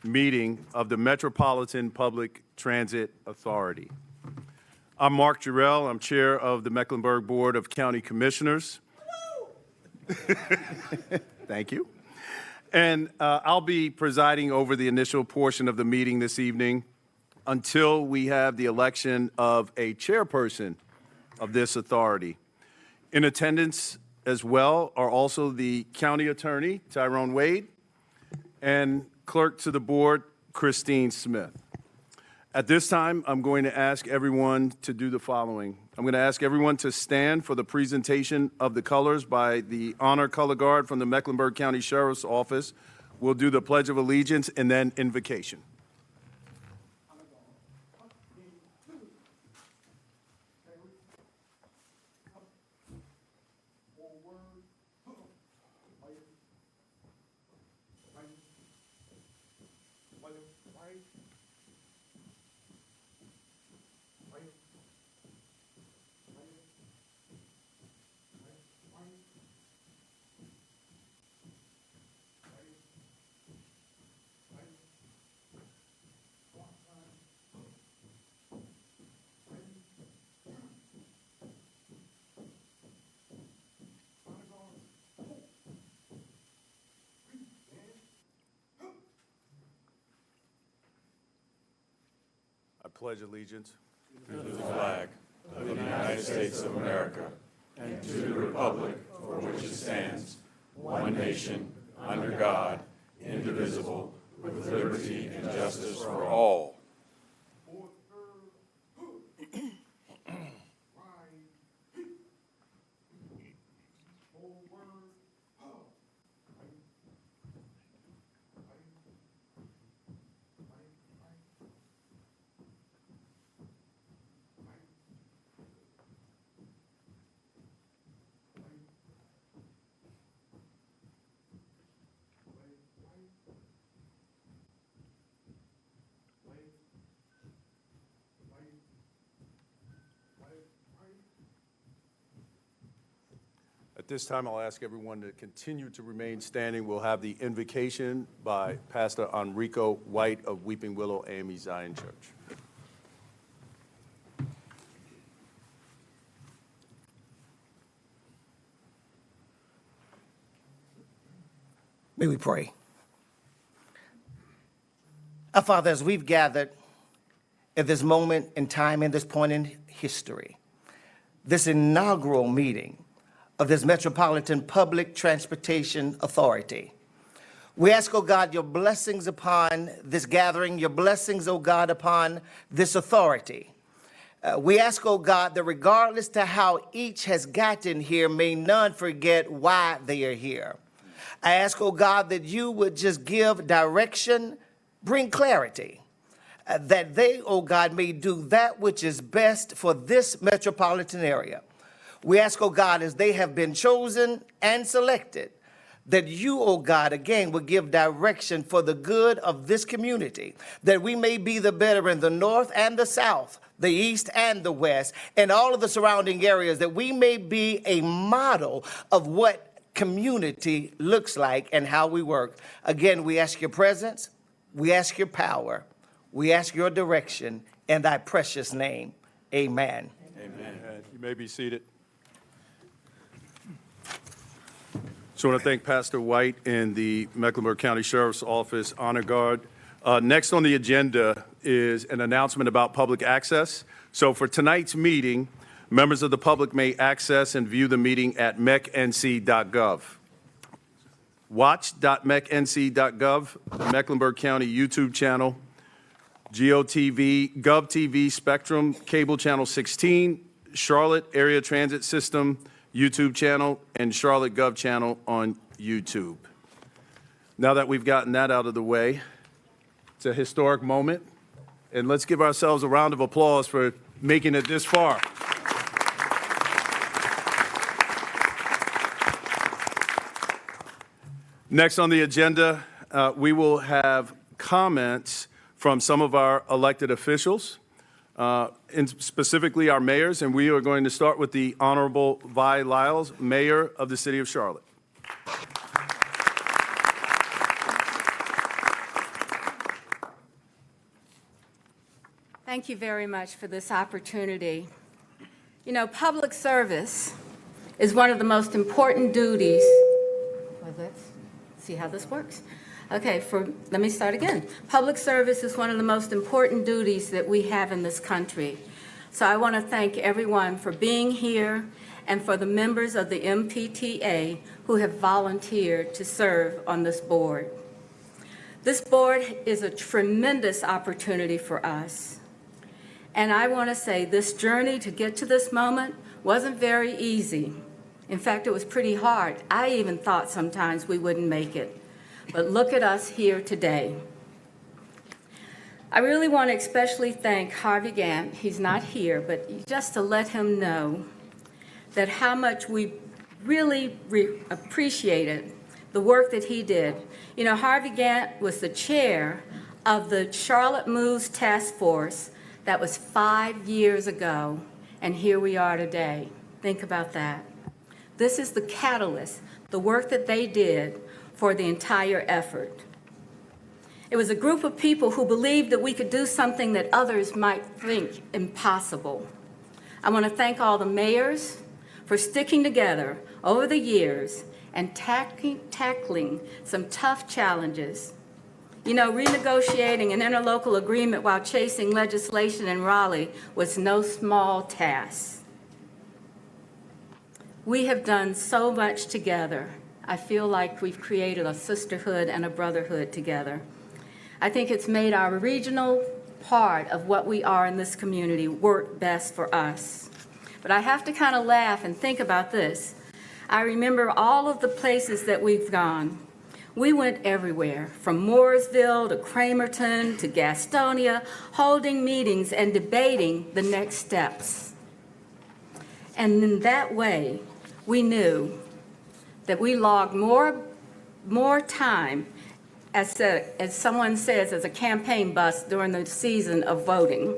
meeting of the Metropolitan Public Transit Authority. I'm Mark Jarrell. I'm chair of the Mecklenburg Board of County Commissioners. Thank you. And I'll be presiding over the initial portion of the meeting this evening until we have the election of a chairperson of this authority. In attendance as well are also the county attorney, Tyrone Wade, and clerk to the board, Christine Smith. At this time, I'm going to ask everyone to do the following. I'm going to ask everyone to stand for the presentation of the colors by the Honor Color Guard from the Mecklenburg County Sheriff's Office. We'll do the Pledge of Allegiance and then invocation. I pledge allegiance to the flag of the United States of America and to the republic for which it stands, one nation, under God, indivisible, with liberty and justice for all. At this time, I'll ask everyone to continue to remain standing. We'll have the invocation by Pastor Enrico White of Weeping Willow AME Zion Church. May we pray. Our Father, as we've gathered at this moment in time, in this point in history, this inaugural meeting of this Metropolitan Public Transportation Authority. We ask, oh God, your blessings upon this gathering, your blessings, oh God, upon this authority. We ask, oh God, that regardless to how each has gotten here, may none forget why they are here. I ask, oh God, that you would just give direction, bring clarity, that they, oh God, may do that which is best for this metropolitan area. We ask, oh God, as they have been chosen and selected, that you, oh God, again, will give direction for the good of this community, that we may be the better in the north and the south, the east and the west, and all of the surrounding areas, that we may be a model of what community looks like and how we work. Again, we ask your presence, we ask your power, we ask your direction in thy precious name. Amen. Amen. You may be seated. So I want to thank Pastor White and the Mecklenburg County Sheriff's Office Honor Guard. Next on the agenda is an announcement about public access. So for tonight's meeting, members of the public may access and view the meeting at mecnc.gov. Watch.mecnc.gov, the Mecklenburg County YouTube channel, GOTV, GovTV, Spectrum, Cable Channel 16, Charlotte Area Transit System, YouTube channel, and Charlotte Gov channel on YouTube. Now that we've gotten that out of the way, it's a historic moment, and let's give ourselves a round of applause for making it this far. Next on the agenda, we will have comments from some of our elected officials. And specifically our mayors, and we are going to start with the Honorable Vi Lyles, Mayor of the City of Charlotte. Thank you very much for this opportunity. You know, public service is one of the most important duties. Well, let's see how this works. Okay, let me start again. Public service is one of the most important duties that we have in this country. So I want to thank everyone for being here and for the members of the MPTA who have volunteered to serve on this board. This board is a tremendous opportunity for us. And I want to say this journey to get to this moment wasn't very easy. In fact, it was pretty hard. I even thought sometimes we wouldn't make it. But look at us here today. I really want to especially thank Harvey Gantt. He's not here, but just to let him know that how much we really appreciated the work that he did. You know, Harvey Gantt was the chair of the Charlotte Moves Task Force. That was 5 years ago, and here we are today. Think about that. This is the catalyst, the work that they did for the entire effort. It was a group of people who believed that we could do something that others might think impossible. I want to thank all the mayors for sticking together over the years and tackling some tough challenges. You know, renegotiating an interlocal agreement while chasing legislation in Raleigh was no small task. We have done so much together. I feel like we've created a sisterhood and a brotherhood together. I think it's made our regional part of what we are in this community work best for us. But I have to kind of laugh and think about this. I remember all of the places that we've gone. We went everywhere, from Mooresville to Cramerton to Gastonia, holding meetings and debating the next steps. And in that way, we knew that we logged more time, as someone says, as a campaign bus during the season of voting.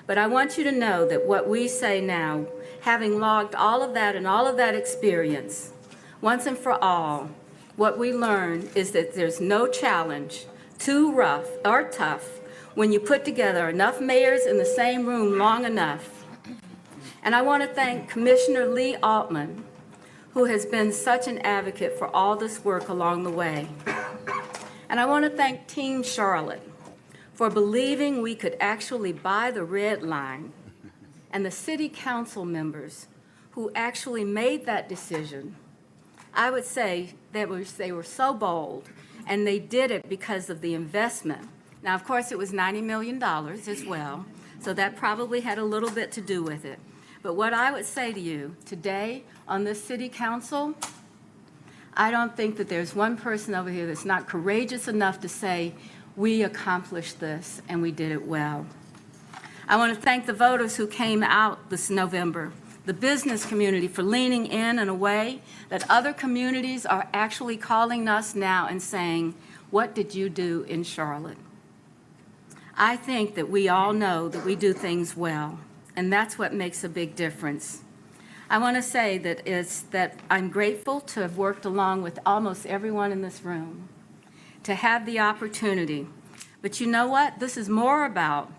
But I want you to know that what we say now, having logged all of that and all of that experience, once and for all, what we learned is that there's no challenge too rough or tough when you put together enough mayors in the same room long enough. And I want to thank Commissioner Lee Altman, who has been such an advocate for all this work along the way. And I want to thank Team Charlotte for believing we could actually buy the red line, and the city council members who actually made that decision. I would say that they were so bold, and they did it because of the investment. Now, of course, it was $90 million as well, so that probably had a little bit to do with it. But what I would say to you today on this city council, I don't think that there's one person over here that's not courageous enough to say, we accomplished this and we did it well. I want to thank the voters who came out this November, the business community for leaning in a way that other communities are actually calling us now and saying, what did you do in Charlotte? I think that we all know that we do things well, and that's what makes a big difference. I want to say that I'm grateful to have worked along with almost everyone in this room, to have the opportunity. But you know what? This is more about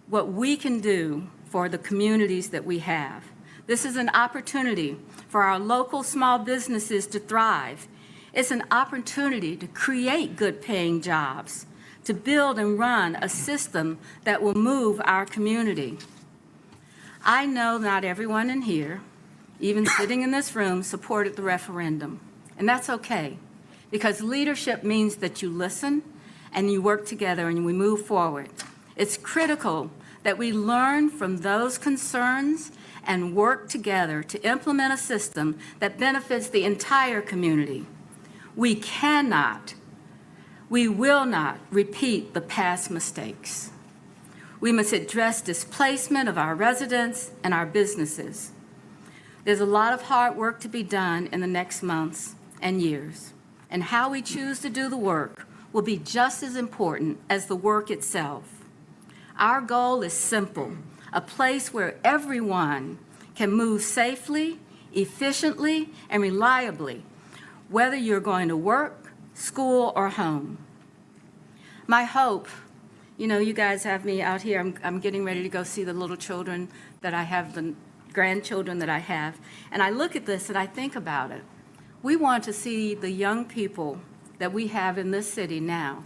what we can do for the communities that we have. This is an opportunity for our local small businesses to thrive. It's an opportunity to create good-paying jobs, to build and run a system that will move our community. I know not everyone in here, even sitting in this room, supported the referendum, and that's okay, because leadership means that you listen and you work together and we move forward. It's critical that we learn from those concerns and work together to implement a system that benefits the entire community. We cannot, we will not repeat the past mistakes. We must address displacement of our residents and our businesses. There's a lot of hard work to be done in the next months and years, and how we choose to do the work will be just as important as the work itself. Our goal is simple, a place where everyone can move safely, efficiently, and reliably, whether you're going to work, school, or home. My hope You know, you guys have me out here. I'm getting ready to go see the little children that I have, the grandchildren that I have. And I look at this and I think about it. We want to see the young people that we have in this city now.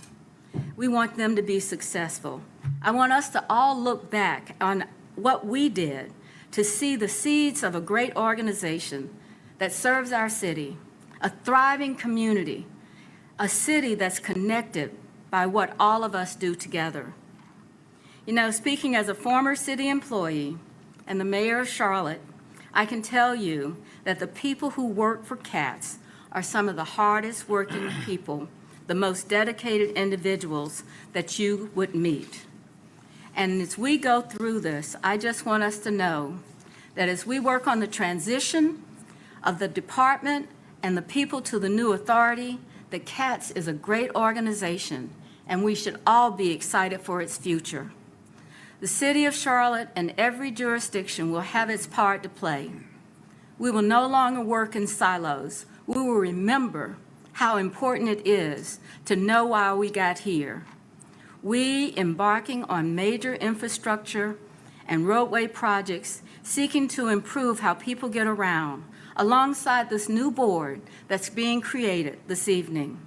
We want them to be successful. I want us to all look back on what we did to see the seeds of a great organization that serves our city, a thriving community, a city that's connected by what all of us do together. You know, speaking as a former city employee and the mayor of Charlotte, I can tell you that the people who work for CATS are some of the hardest working people, the most dedicated individuals that you would meet. And as we go through this, I just want us to know that as we work on the transition of the department and the people to the new authority, that CATS is a great organization, and we should all be excited for its future. The city of Charlotte and every jurisdiction will have its part to play. We will no longer work in silos. We will remember how important it is to know why we got here. We embarking on major infrastructure and roadway projects seeking to improve how people get around alongside this new board that's being created this evening.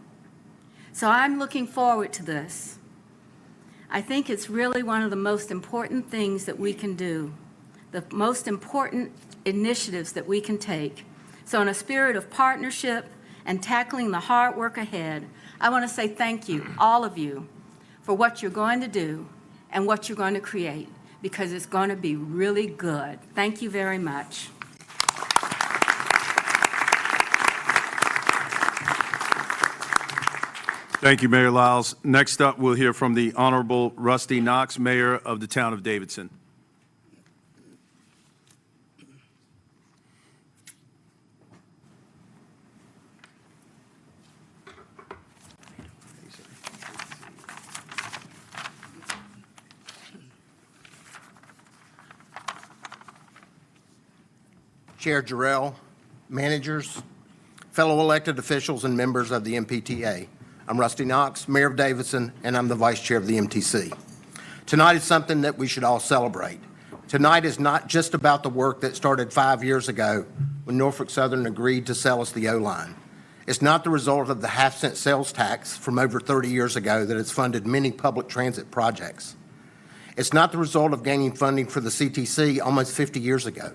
So I'm looking forward to this. I think it's really one of the most important things that we can do, the most important initiatives that we can take. So in a spirit of partnership and tackling the hard work ahead, I want to say thank you, all of you, for what you're going to do and what you're going to create, because it's going to be really good. Thank you very much. Thank you, Mayor Lyles. Next up, we'll hear from the Honorable Rusty Knox, Mayor of the town of Davidson. Chair Jarrell, managers, fellow elected officials, and members of the MPTA. I'm Rusty Knox, Mayor of Davidson, and I'm the Vice Chair of the MTC. Tonight is something that we should all celebrate. Tonight is not just about the work that started 5 years ago when Norfolk Southern agreed to sell us the O-line. It's not the result of the half-cent sales tax from over 30 years ago that has funded many public transit projects. It's not the result of gaining funding for the CTC almost 50 years ago.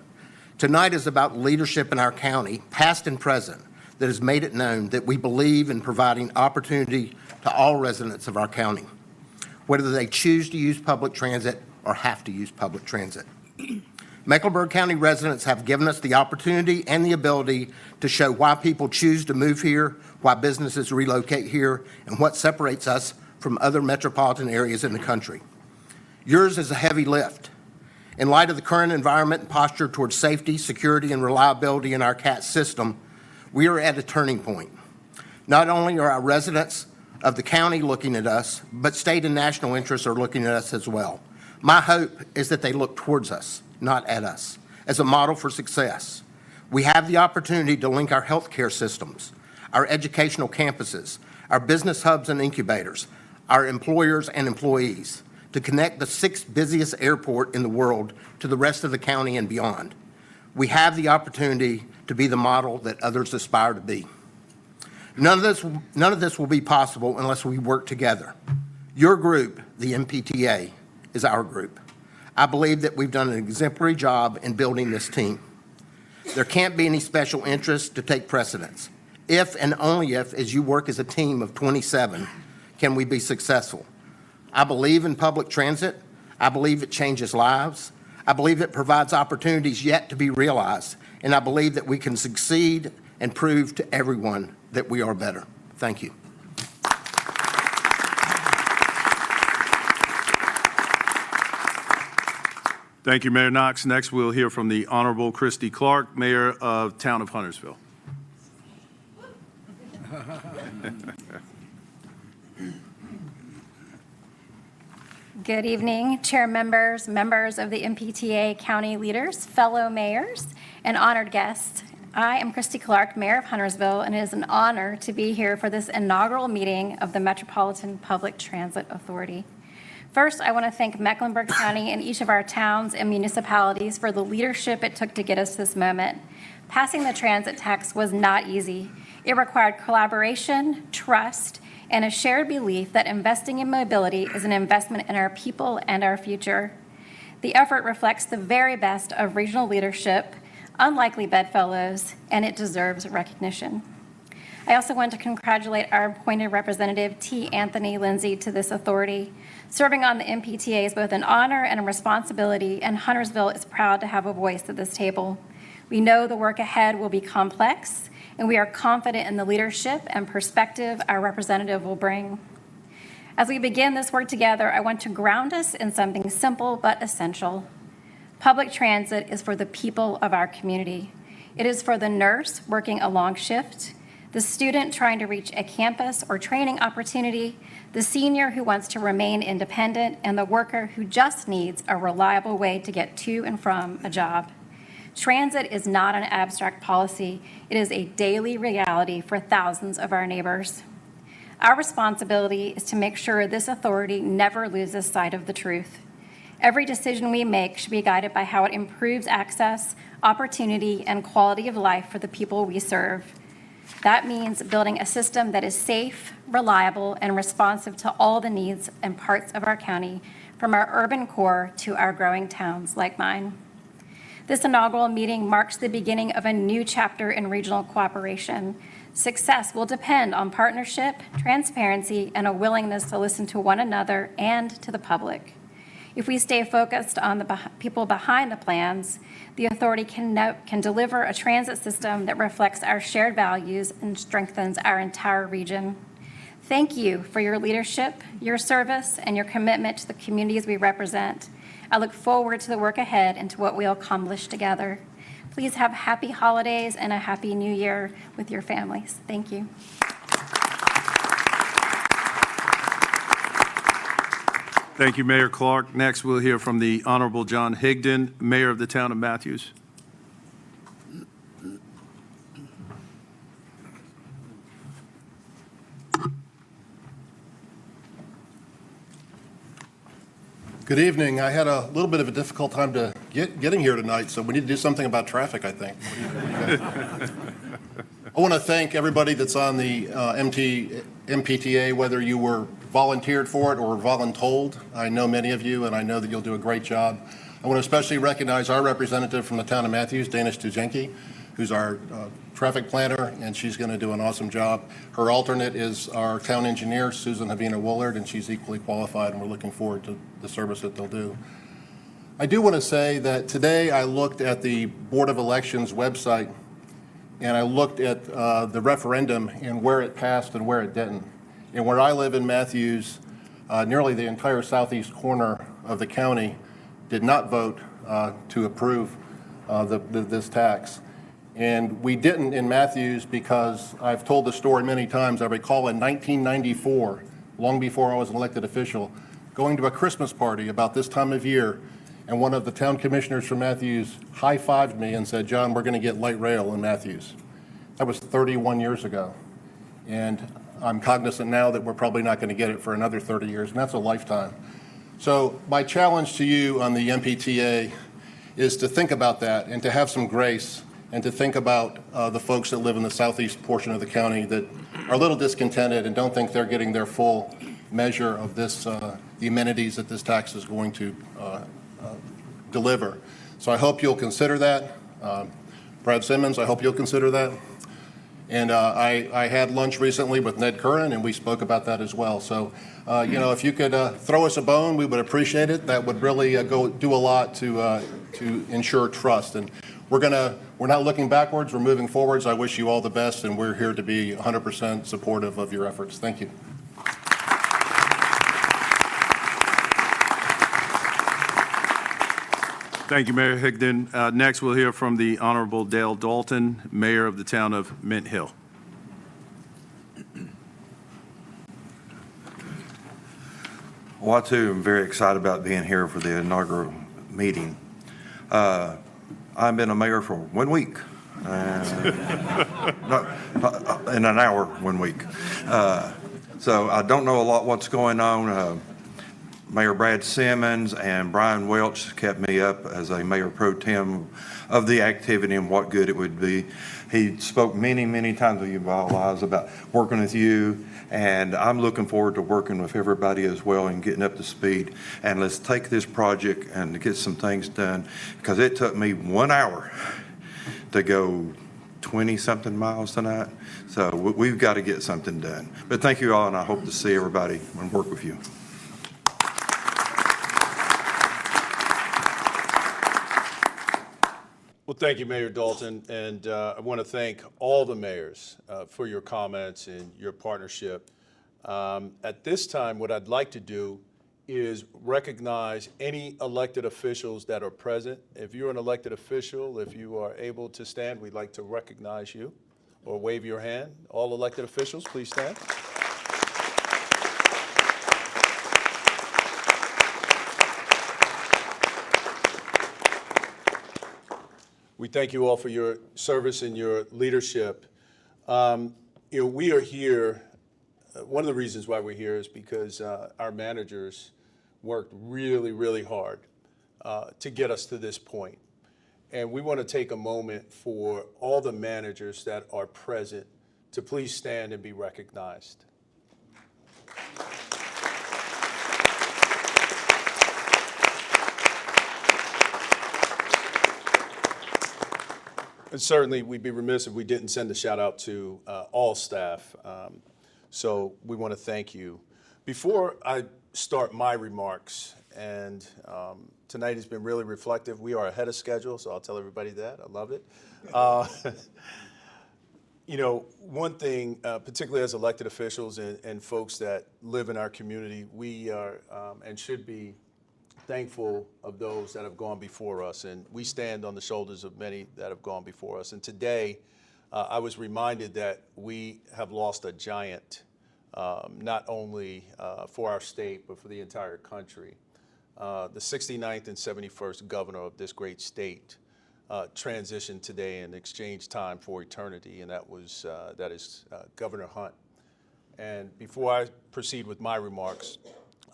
Tonight is about leadership in our county, past and present, that has made it known that we believe in providing opportunity to all residents of our county, whether they choose to use public transit or have to use public transit. Mecklenburg County residents have given us the opportunity and the ability to show why people choose to move here, why businesses relocate here, and what separates us from other metropolitan areas in the country. Yours is a heavy lift. In light of the current environment and posture towards safety, security, and reliability in our CAT system, we are at a turning point. Not only are our residents of the county looking at us, but state and national interests are looking at us as well. My hope is that they look towards us, not at us, as a model for success. We have the opportunity to link our healthcare systems, our educational campuses, our business hubs and incubators, our employers and employees, to connect the 6th busiest airport in the world to the rest of the county and beyond. We have the opportunity to be the model that others aspire to be. None of this will be possible unless we work together. Your group, the MPTA, is our group. I believe that we've done an exemplary job in building this team. There can't be any special interest to take precedence. If and only if, as you work as a team of 27, can we be successful. I believe in public transit. I believe it changes lives. I believe it provides opportunities yet to be realized. And I believe that we can succeed and prove to everyone that we are better. Thank you. Thank you, Mayor Knox. Next, we'll hear from the Honorable Christy Clark, Mayor of Town of Huntersville. Good evening, chair members, members of the MPTA county leaders, fellow mayors, and honored guests. I am Christy Clark, Mayor of Huntersville, and it is an honor to be here for this inaugural meeting of the Metropolitan Public Transit Authority. First, I want to thank Mecklenburg County and each of our towns and municipalities for the leadership it took to get us to this moment. Passing the transit tax was not easy. It required collaboration, trust, and a shared belief that investing in mobility is an investment in our people and our future. The effort reflects the very best of regional leadership, unlikely bedfellows, and it deserves recognition. I also want to congratulate our appointed representative, T. Anthony Lindsay, to this authority. Serving on the MPTA is both an honor and a responsibility, and Huntersville is proud to have a voice at this table. We know the work ahead will be complex, and we are confident in the leadership and perspective our representative will bring. As we begin this work together, I want to ground us in something simple but essential. Public transit is for the people of our community. It is for the nurse working a long shift, the student trying to reach a campus or training opportunity, the senior who wants to remain independent, and the worker who just needs a reliable way to get to and from a job. Transit is not an abstract policy. It is a daily reality for thousands of our neighbors. Our responsibility is to make sure this authority never loses sight of the truth. Every decision we make should be guided by how it improves access, opportunity, and quality of life for the people we serve. That means building a system that is safe, reliable, and responsive to all the needs and parts of our county, from our urban core to our growing towns like mine. This inaugural meeting marks the beginning of a new chapter in regional cooperation. Success will depend on partnership, transparency, and a willingness to listen to one another and to the public. If we stay focused on the people behind the plans, the authority can deliver a transit system that reflects our shared values and strengthens our entire region. Thank you for your leadership, your service, and your commitment to the communities we represent. I look forward to the work ahead and to what we'll accomplish together. Please have happy holidays and a happy new year with your families. Thank you. Thank you, Mayor Clark. Next, we'll hear from the Honorable John Higdon, Mayor of the town of Matthews. Good evening. I had a little bit of a difficult time getting here tonight, so we need to do something about traffic, I think. I want to thank everybody that's on the MPTA, whether you were volunteered for it or voluntold. I know many of you, and I know that you'll do a great job. I want to especially recognize our representative from the town of Matthews, Dana Stujenki, who's our traffic planner, and she's going to do an awesome job. Her alternate is our town engineer, Susan Havina Woolard, and she's equally qualified, and we're looking forward to the service that they'll do. I do want to say that today I looked at the Board of Elections website, and I looked at the referendum and where it passed and where it didn't. And where I live in Matthews, nearly the entire southeast corner of the county did not vote to approve this tax. And we didn't in Matthews because I've told the story many times. I recall in 1994, long before I was an elected official, going to a Christmas party about this time of year, and one of the town commissioners from Matthews high-fived me and said, "John, we're going to get light rail in Matthews." That was 31 years ago. And I'm cognizant now that we're probably not going to get it for another 30 years, and that's a lifetime. So my challenge to you on the MPTA is to think about that and to have some grace and to think about the folks that live in the southeast portion of the county that are a little discontented and don't think they're getting their full measure of this, the amenities that this tax is going to deliver. So I hope you'll consider that. Brad Simmons, I hope you'll consider that. And I had lunch recently with Ned Curran, and we spoke about that as well. So, if you could throw us a bone, we would appreciate it. That would really do a lot to ensure trust. And we're not looking backwards. We're moving forwards. I wish you all the best, and we're here to be 100% supportive of your efforts. Thank you. Thank you, Mayor Higdon. Next, we'll hear from the Honorable Dale Dalton, Mayor of the town of Mint Hill. Well, I too am very excited about being here for the inaugural meeting. I've been a mayor for 1 week, in an hour 1 week. So I don't know a lot what's going on. Mayor Brad Simmons and Brian Welch kept me up as a mayor pro tem of the activity and what good it would be. He spoke many, many times with you lives about working with you, and I'm looking forward to working with everybody as well and getting up to speed. And let's take this project and get some things done, because it took me 1 hour to go 20-something miles tonight. So we've got to get something done. But thank you all, and I hope to see everybody and work with you. Well, thank you, Mayor Dalton, and I want to thank all the mayors for your comments and your partnership. At this time, what I'd like to do is recognize any elected officials that are present. If you're an elected official, if you are able to stand, we'd like to recognize you or wave your hand. All elected officials, please stand. We thank you all for your service and your leadership. We are here, one of the reasons why we're here is because our managers worked really, really hard to get us to this point. And we want to take a moment for all the managers that are present to please stand and be recognized. And certainly, we'd be remiss if we didn't send a shout out to all staff. So we want to thank you. Before I start my remarks, and tonight has been really reflective. We are ahead of schedule, so I'll tell everybody that. I love it. One thing, particularly as elected officials and folks that live in our community, we are and should be thankful of those that have gone before us, and we stand on the shoulders of many that have gone before us. And today, I was reminded that we have lost a giant, not only for our state, but for the entire country. The 69th and 71st governor of this great state transitioned today and exchanged time for eternity, and that is Governor Hunt. And before I proceed with my remarks,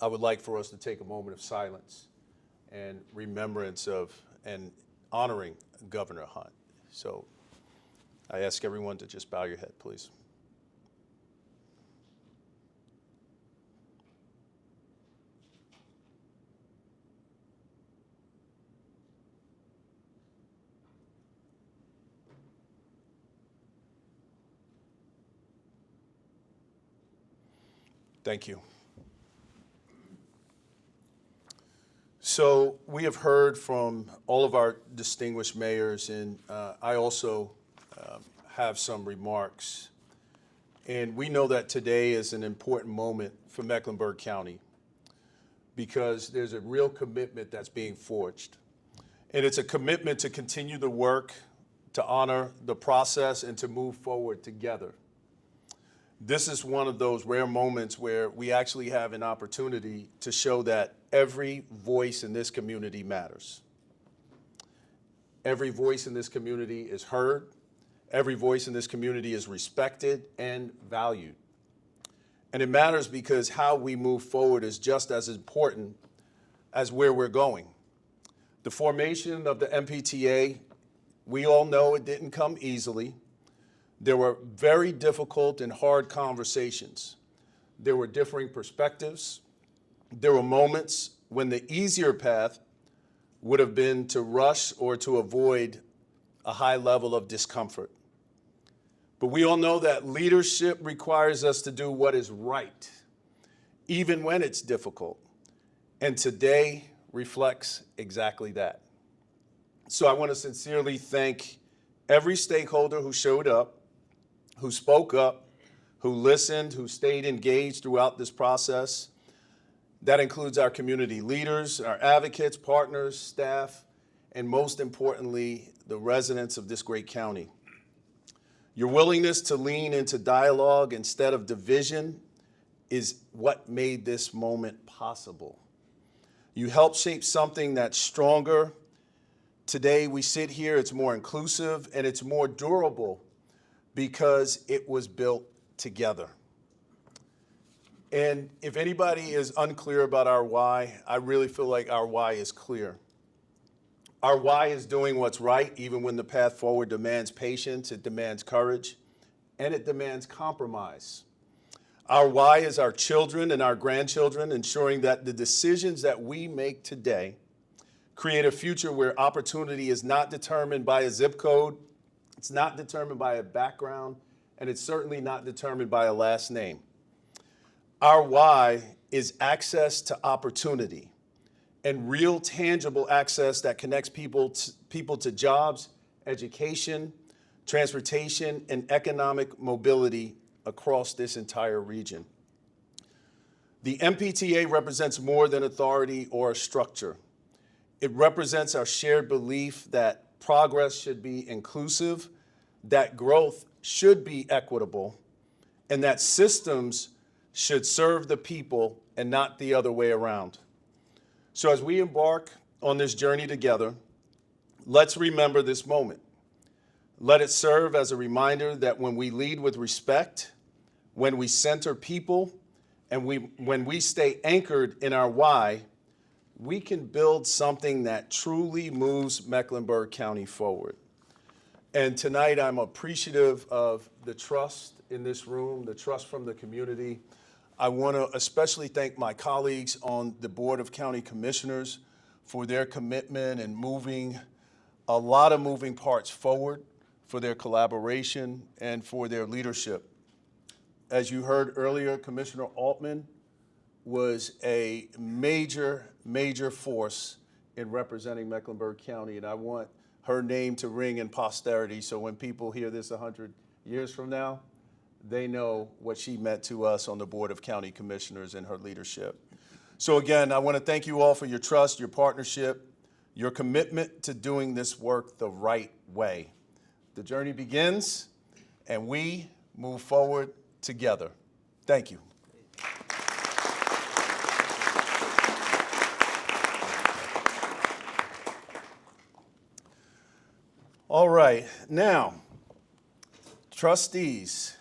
I would like for us to take a moment of silence and remembrance of and honoring Governor Hunt. So I ask everyone to just bow your head, please. Thank you. So we have heard from all of our distinguished mayors, and I also have some remarks. And we know that today is an important moment for Mecklenburg County because there's a real commitment that's being forged. And it's a commitment to continue the work, to honor the process, and to move forward together. This is one of those rare moments where we actually have an opportunity to show that every voice in this community matters. Every voice in this community is heard. Every voice in this community is respected and valued. And it matters because how we move forward is just as important as where we're going. The formation of the MPTA, we all know it didn't come easily. There were very difficult and hard conversations. There were differing perspectives. There were moments when the easier path would have been to rush or to avoid a high level of discomfort. But we all know that leadership requires us to do what is right, even when it's difficult. And today reflects exactly that. So I want to sincerely thank every stakeholder who showed up, who spoke up, who listened, who stayed engaged throughout this process. That includes our community leaders, our advocates, partners, staff, and most importantly, the residents of this great county. Your willingness to lean into dialogue instead of division is what made this moment possible. You helped shape something that's stronger. Today we sit here, it's more inclusive and it's more durable because it was built together. And if anybody is unclear about our why, I really feel like our why is clear. Our why is doing what's right, even when the path forward demands patience, it demands courage, and it demands compromise. Our why is our children and our grandchildren, ensuring that the decisions that we make today create a future where opportunity is not determined by a zip code, it's not determined by a background, and it's certainly not determined by a last name. Our why is access to opportunity and real tangible access that connects people to jobs, education, transportation, and economic mobility across this entire region. The MPTA represents more than authority or a structure. It represents our shared belief that progress should be inclusive, that growth should be equitable, and that systems should serve the people and not the other way around. So as we embark on this journey together, let's remember this moment. Let it serve as a reminder that when we lead with respect, when we center people, and when we stay anchored in our why, we can build something that truly moves Mecklenburg County forward. And tonight, I'm appreciative of the trust in this room, the trust from the community. I want to especially thank my colleagues on the Board of County Commissioners for their commitment and moving a lot of moving parts forward, for their collaboration and for their leadership. As you heard earlier, Commissioner Altman was a major, major force in representing Mecklenburg County, and I want her name to ring in posterity so when people hear this 100 years from now, they know what she meant to us on the Board of County Commissioners and her leadership. So again, I want to thank you all for your trust, your partnership, your commitment to doing this work the right way. The journey begins, and we move forward together. Thank you. All right, now, trustees,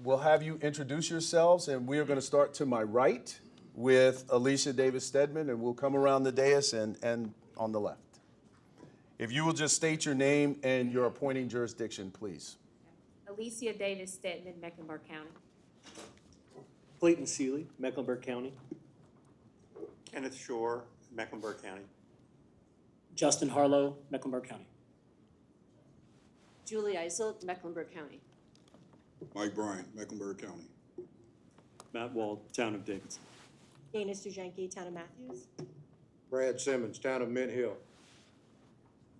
we'll have you introduce yourselves, and we are going to start to my right with Alicia Davis Stedman, and we'll come around the dais and on the left. If you will just state your name and your appointing jurisdiction, please. Alicia Davis Stedman, Mecklenburg County. Clayton Seeley, Mecklenburg County. Kenneth Shore, Mecklenburg County. Justin Harlow, Mecklenburg County. Julie Eisel, Mecklenburg County. Mike Bryan, Mecklenburg County. Matt Wald, Town of Davidson. Dana Stujanki, Town of Matthews. Brad Simmons, Town of Mint Hill.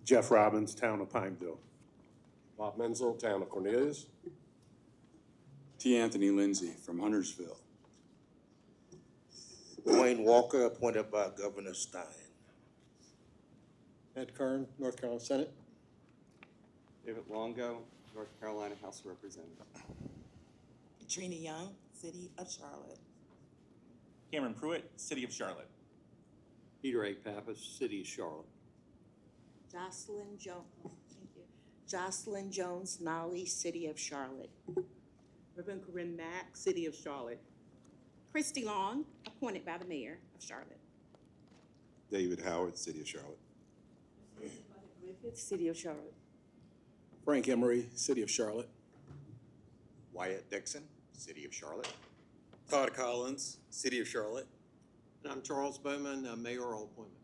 Jeff Robbins, Town of Pineville. Bob Menzel, Town of Cornelius. T. Anthony Lindsay from Huntersville. Dwayne Walker, appointed by Governor Stein. Ed Kern, North Carolina Senate. David Longo, North Carolina House of Representatives. Katrina Young, City of Charlotte. Cameron Pruitt, City of Charlotte. Peter A. Pappas, City of Charlotte. Jocelyn Jones, Nolly, City of Charlotte. Reverend Corinne Mack, City of Charlotte. Christy Long, appointed by the Mayor of Charlotte. David Howard, City of Charlotte. Griffith, City of Charlotte. Frank Emery, City of Charlotte. Wyatt Dixon, City of Charlotte. Todd Collins, City of Charlotte. And I'm Charles Bowman, mayoral appointment.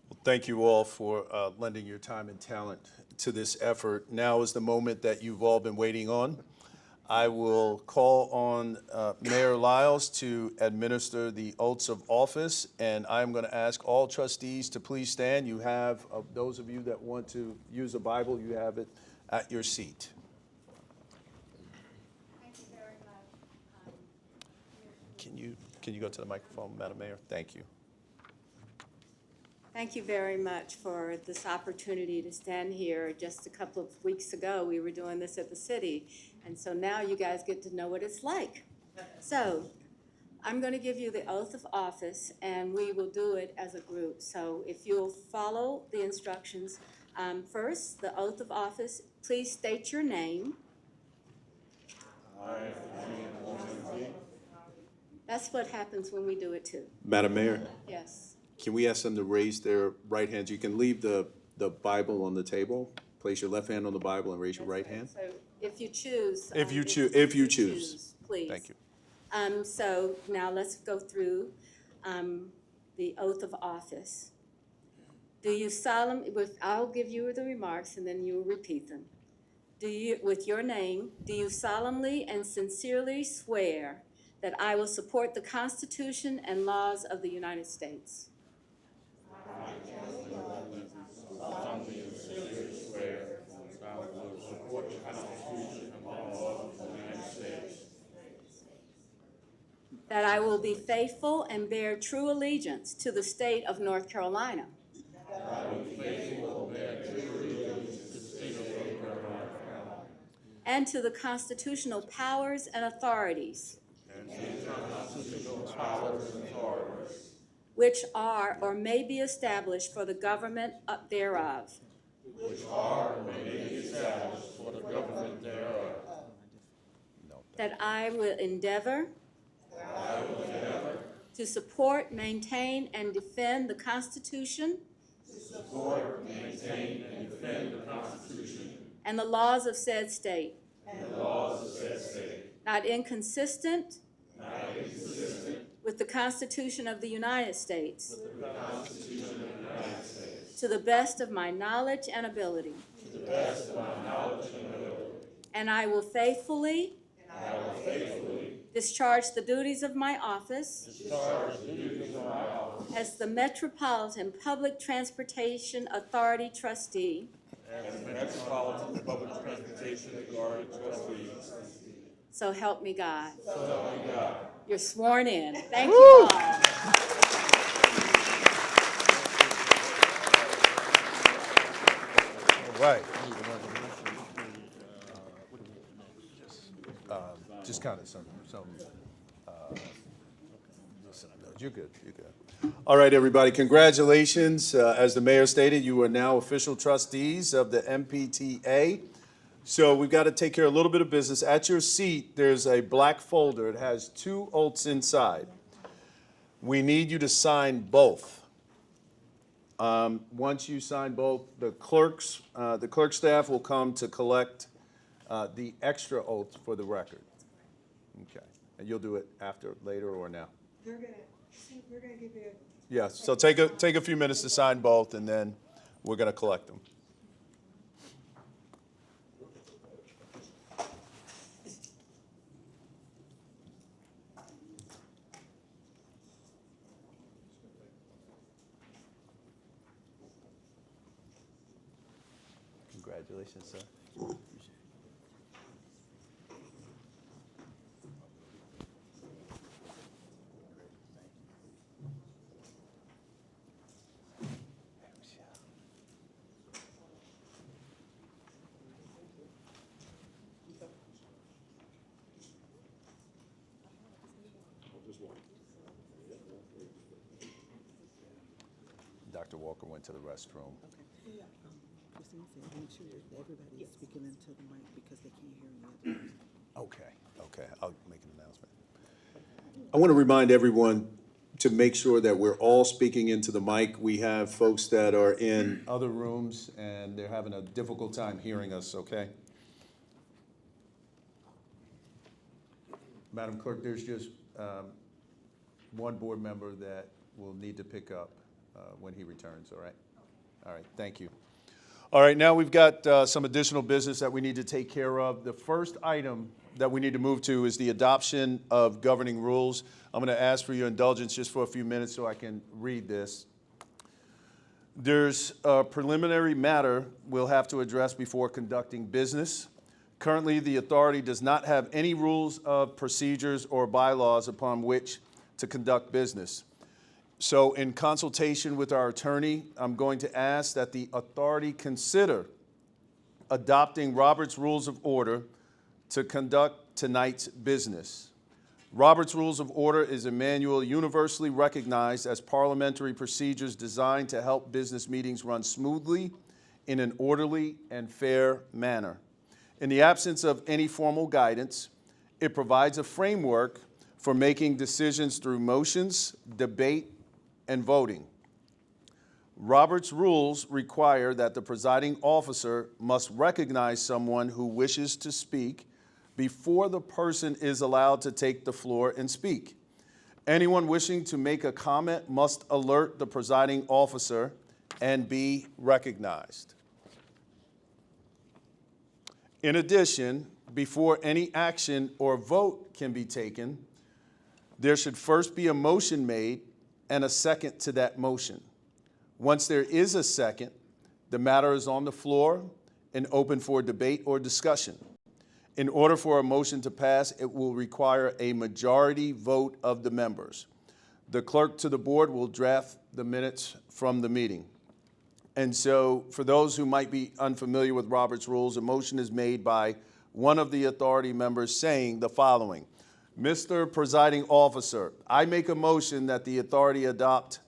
Well, thank you all for lending your time and talent to this effort. Now is the moment that you've all been waiting on. I will call on Mayor Lyles to administer the oaths of office, and I'm going to ask all trustees to please stand. You have, those of you that want to use a Bible, you have it at your seat. Thank you very much. Can you go to the microphone, Madam Mayor? Thank you. Thank you very much for this opportunity to stand here. Just a couple of weeks ago, we were doing this at the city, and so now you guys get to know what it's like. So I'm going to give you the oath of office, and we will do it as a group. So if you'll follow the instructions. First, the oath of office, please state your name. I, That's what happens when we do it too. Madam Mayor, Yes. can we ask them to raise their right hands? You can leave the Bible on the table. Place your left hand on the Bible and raise your right hand. So if you choose. If you if you choose. Please. Thank you. So now let's go through the oath of office. Do you solemnly, I'll give you the remarks and then you will repeat them. With your name, do you solemnly and sincerely swear that I will support the Constitution and laws of the United States? That I will be faithful and bear true allegiance to the state of North Carolina. And to the constitutional powers and authorities. Which are or may be established for the government thereof. That I will endeavor to support, maintain, and defend the Constitution and the laws of said state. Not inconsistent with the Constitution of the United States. To the best of my knowledge and ability. And I will faithfully discharge the duties of my office as the Metropolitan Public Transportation Authority trustee. So help me God. You're sworn in. Thank you all. Right. Just kind of some you're good, you're good. All right, everybody, congratulations. As the mayor stated, you are now official trustees of the MPTA. So we've got to take care of a little bit of business. At your seat, there's a black folder. It has 2 oaths inside. We need you to sign both. Once you sign both, the clerk staff will come to collect the extra oath for the record. Okay, and you'll do it later or now? We're gonna give you Yes, so take a few minutes to sign both, and then we're gonna collect them. Congratulations, sir. Dr. Walker went to the restroom. Christine said, make sure that everybody is speaking into the mic because they can't hear me. Okay, I'll make an announcement. I want to remind everyone to make sure that we're all speaking into the mic. We have folks that are in other rooms and they're having a difficult time hearing us, okay? Madam Clerk, there's just one board member that will need to pick up when he returns, all right? All right, thank you. All right, now we've got some additional business that we need to take care of. The first item that we need to move to is the adoption of governing rules. I'm going to ask for your indulgence just for a few minutes so I can read this. There's a preliminary matter we'll have to address before conducting business. Currently, the authority does not have any rules of procedures or bylaws upon which to conduct business. So in consultation with our attorney, I'm going to ask that the authority consider adopting Robert's Rules of Order to conduct tonight's business. Robert's Rules of Order is a manual universally recognized as parliamentary procedures designed to help business meetings run smoothly in an orderly and fair manner. In the absence of any formal guidance, it provides a framework for making decisions through motions, debate, and voting. Robert's rules require that the presiding officer must recognize someone who wishes to speak before the person is allowed to take the floor and speak. Anyone wishing to make a comment must alert the presiding officer and be recognized. In addition, before any action or vote can be taken, there should first be a motion made and a second to that motion. Once there is a second, the matter is on the floor and open for debate or discussion. In order for a motion to pass, it will require a majority vote of the members. The clerk to the board will draft the minutes from the meeting. And so for those who might be unfamiliar with Robert's rules, a motion is made by one of the authority members saying the following: Mr. Presiding Officer, I make a motion that the authority adopt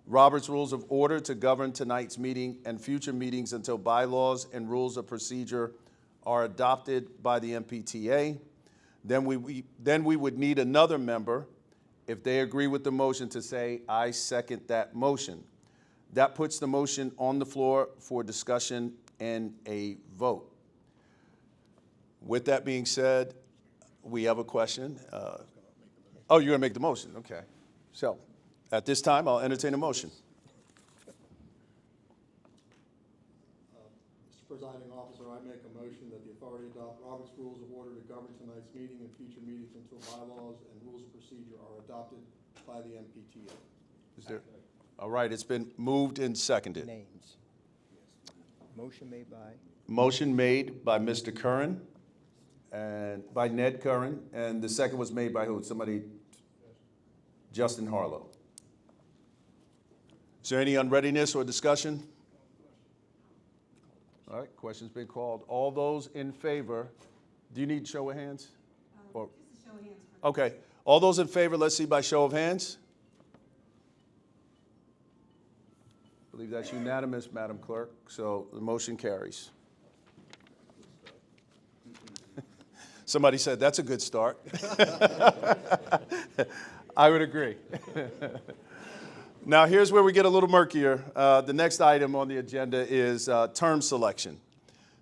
Robert's Rules of Order to govern tonight's meeting and future meetings until bylaws and rules of procedure are adopted by the MPTA. Then we would need another member, if they agree with the motion, to say, I second that motion. That puts the motion on the floor for discussion and a vote. With that being said, we have a question. Oh, you're going to make the motion? Okay. So at this time, I'll entertain a motion. Mr. Presiding Officer, I make a motion that the authority adopt Robert's Rules of Order to govern tonight's meeting and future meetings until bylaws and rules of procedure are adopted by the MPTA. Is there? All right, it's been moved and seconded. Names. Motion made by? Motion made by Mr. Curran and by Ned Curran, and the second was made by who? Somebody? Justin Harlow. Is there any unreadiness or discussion? All right, question's been called. All those in favor, do you need show of hands? Or, just a show of hands. Okay, all those in favor, let's see by show of hands. I believe that's unanimous, Madam Clerk, so the motion carries. Somebody said that's a good start. I would agree. Now, here's where we get a little murkier. The next item on the agenda is term selection.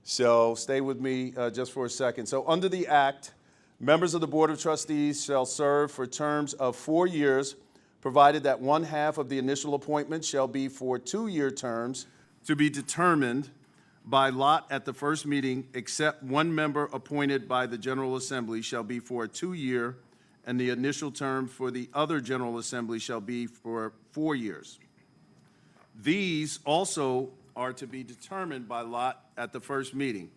So stay with me just for a second. So under the Act, members of the Board of Trustees shall serve for terms of 4 years, provided that one half of the initial appointment shall be for 2-year terms to be determined by lot at the first meeting, except one member appointed by the General Assembly shall be for a 2-year, and the initial term for the other General Assembly shall be for 4 years. These also are to be determined by lot at the first meeting.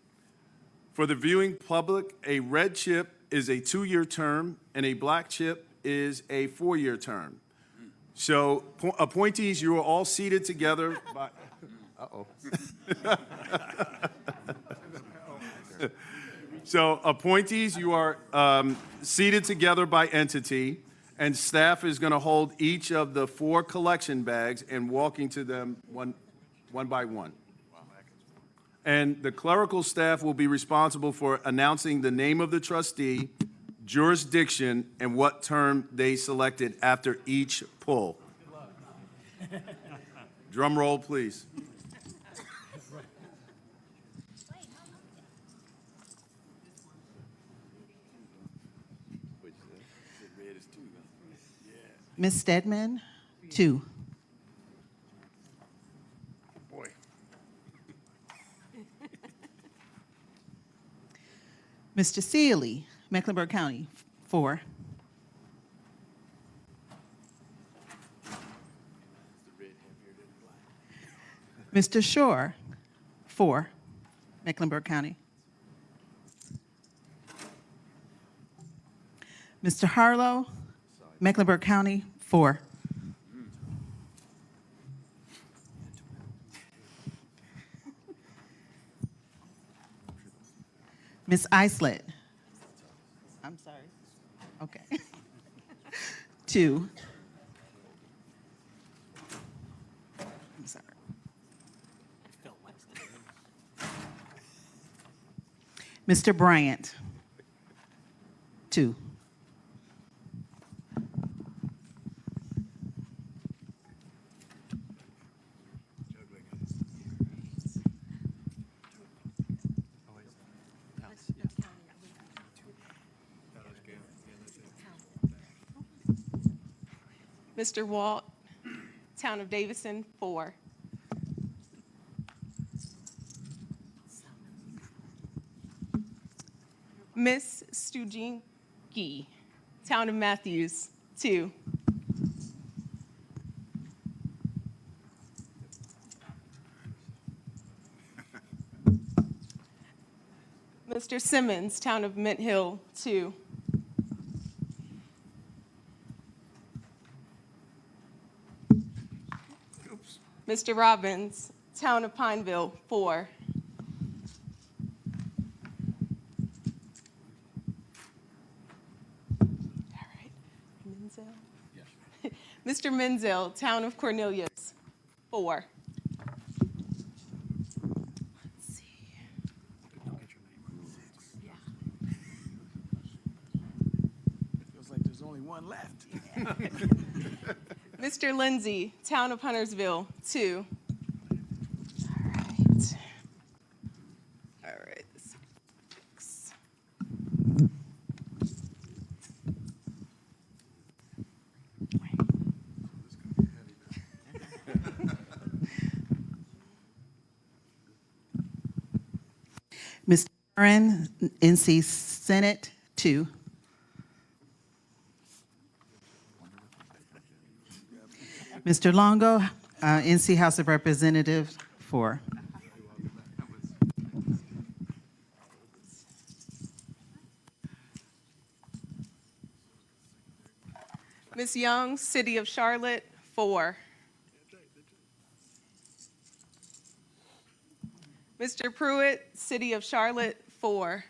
For the viewing public, a red chip is a 2-year term, and a black chip is a 4-year term. So appointees, you are all seated together by... Uh-oh. So appointees, you are seated together by entity, and staff is going to hold each of the 4 collection bags and walking to them one by one. And the clerical staff will be responsible for announcing the name of the trustee, jurisdiction, and what term they selected after each pull. Drum roll, please. Ms. Stedman, 2. Boy. Mr. Sealy, Mecklenburg County, 4. Mr. Shore, 4, Mecklenburg County. Mr. Harlow, Mecklenburg County, 4. Ms. Islett. I'm sorry. Okay. 2. I'm sorry. Mr. Bryant, 2. Mr. Walt, Town of Davison, 4. Miss Stujinski, Town of Matthews, 2. Mr. Simmons, Town of Mint Hill, 2. Mr. Robbins, Town of Pineville, 4. All right. Menzel? Yeah. Mr. Menzel, Town of Cornelius, 4. Let's see. Yeah. Feels like there's only one left. Mr. Lindsay, Town of Huntersville, 2. All right. All right. Six. Mr. Curran, NC Senate, 2. Mr. Longo, NC House of Representatives, 4. Ms. Young, City of Charlotte, 4. Mr. Pruitt, City of Charlotte, 4.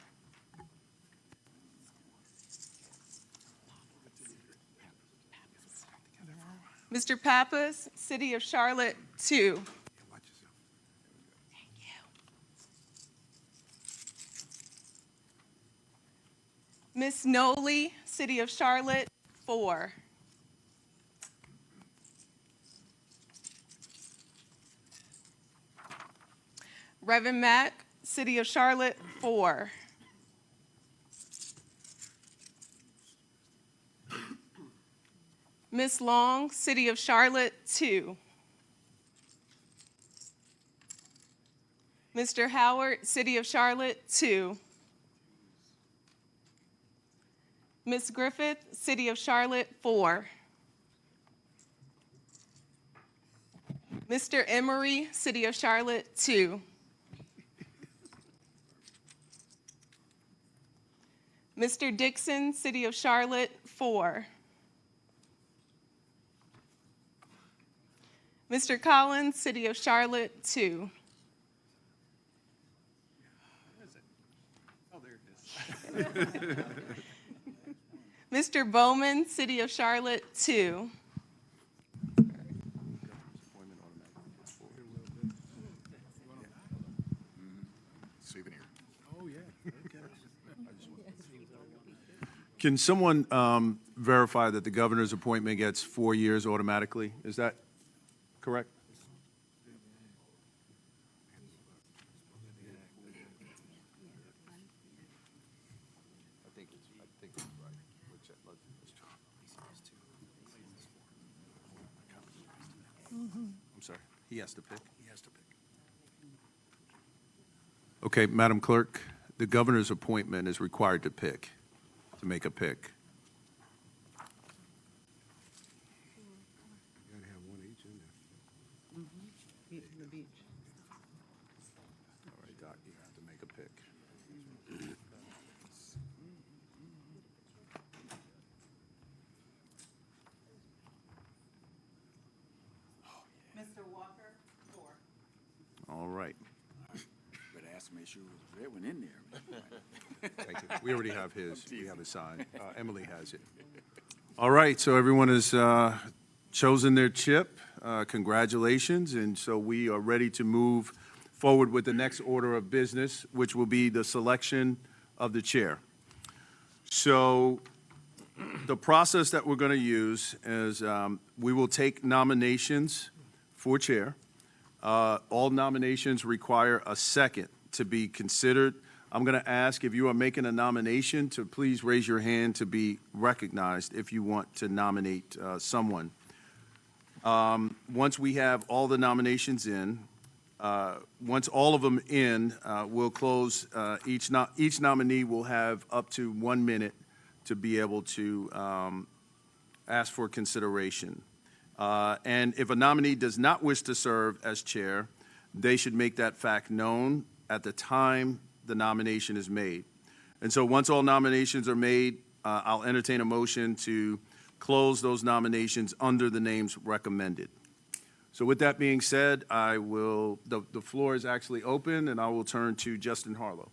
Mr. Pappas, City of Charlotte, 2. Thank you. Ms. Noli, City of Charlotte, 4. Reverend Mack, City of Charlotte, 4. Miss Long, City of Charlotte, 2. Mr. Howard, City of Charlotte, 2. Miss Griffith, City of Charlotte, 4. Mr. Emery, City of Charlotte, 2. Mr. Dixon, City of Charlotte, 4. Mr. Collins, City of Charlotte, 2. Oh, there it is. Mr. Bowman, City of Charlotte, 2. Souvenir. Oh, yeah. Okay. Can someone verify that the governor's appointment gets 4 years automatically? Is that correct? I think it's right. I'm sorry. He has to pick. He has to pick. Okay, Madam Clerk, the governor's appointment is required to pick, to make a pick. You gotta have one each in there. Beach and the beach. All right, Doc, you have to make a pick. Mr. Walker, 4. All right. Better ask to make sure it was red one in there. Thank you. We already have his. We have his sign. Emily has it. All right, so everyone has chosen their chip. Congratulations. And so we are ready to move forward with the next order of business, which will be the selection of the chair. So the process that we're going to use is we will take nominations for chair. All nominations require a second to be considered. I'm going to ask if you are making a nomination to please raise your hand to be recognized if you want to nominate someone. Once we have all the nominations in, once all of them in, we'll close, each nominee will have up to 1 minute to be able to ask for consideration. And if a nominee does not wish to serve as chair, they should make that fact known at the time the nomination is made. And so once all nominations are made, I'll entertain a motion to close those nominations under the names recommended. So with that being said, the floor is actually open, and I will turn to Justin Harlow.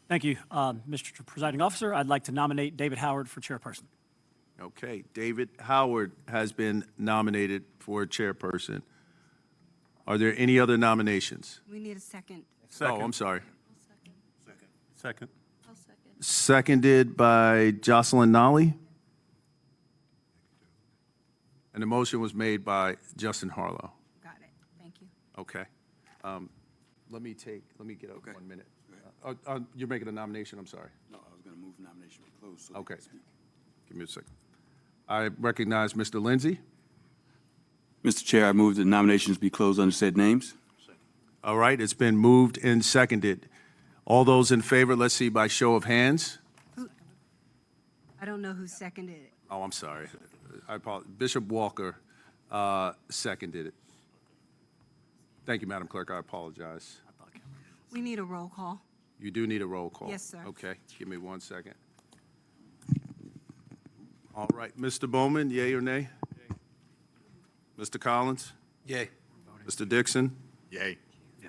Thank you, Mr. Presiding Officer. I'd like to nominate David Howard for chairperson. Okay, David Howard has been nominated for chairperson. Are there any other nominations? We need a second. Oh, I'm sorry. Second. Seconded by Jocelyn Nolly. And the motion was made by Justin Harlow. Got it. Thank you. Okay. Let me get up 1 minute. You're making a nomination, I'm sorry. No, I was going to move nomination to close. So Okay. Give me a second. I recognize Mr. Lindsay. Mr. Chair, I move that nominations be closed under said names. All right, it's been moved and seconded. All those in favor, let's see by show of hands. I don't know who seconded it. Oh, I'm sorry. I apologize. Bishop Walker seconded it. Thank you, Madam Clerk. I apologize. We need a roll call. You do need a roll call. Yes, sir. Okay, give me 1 second. All right, Mr. Bowman, yea or nay? Yay. Mr. Collins? Yay. Mr. Dixon? Yay.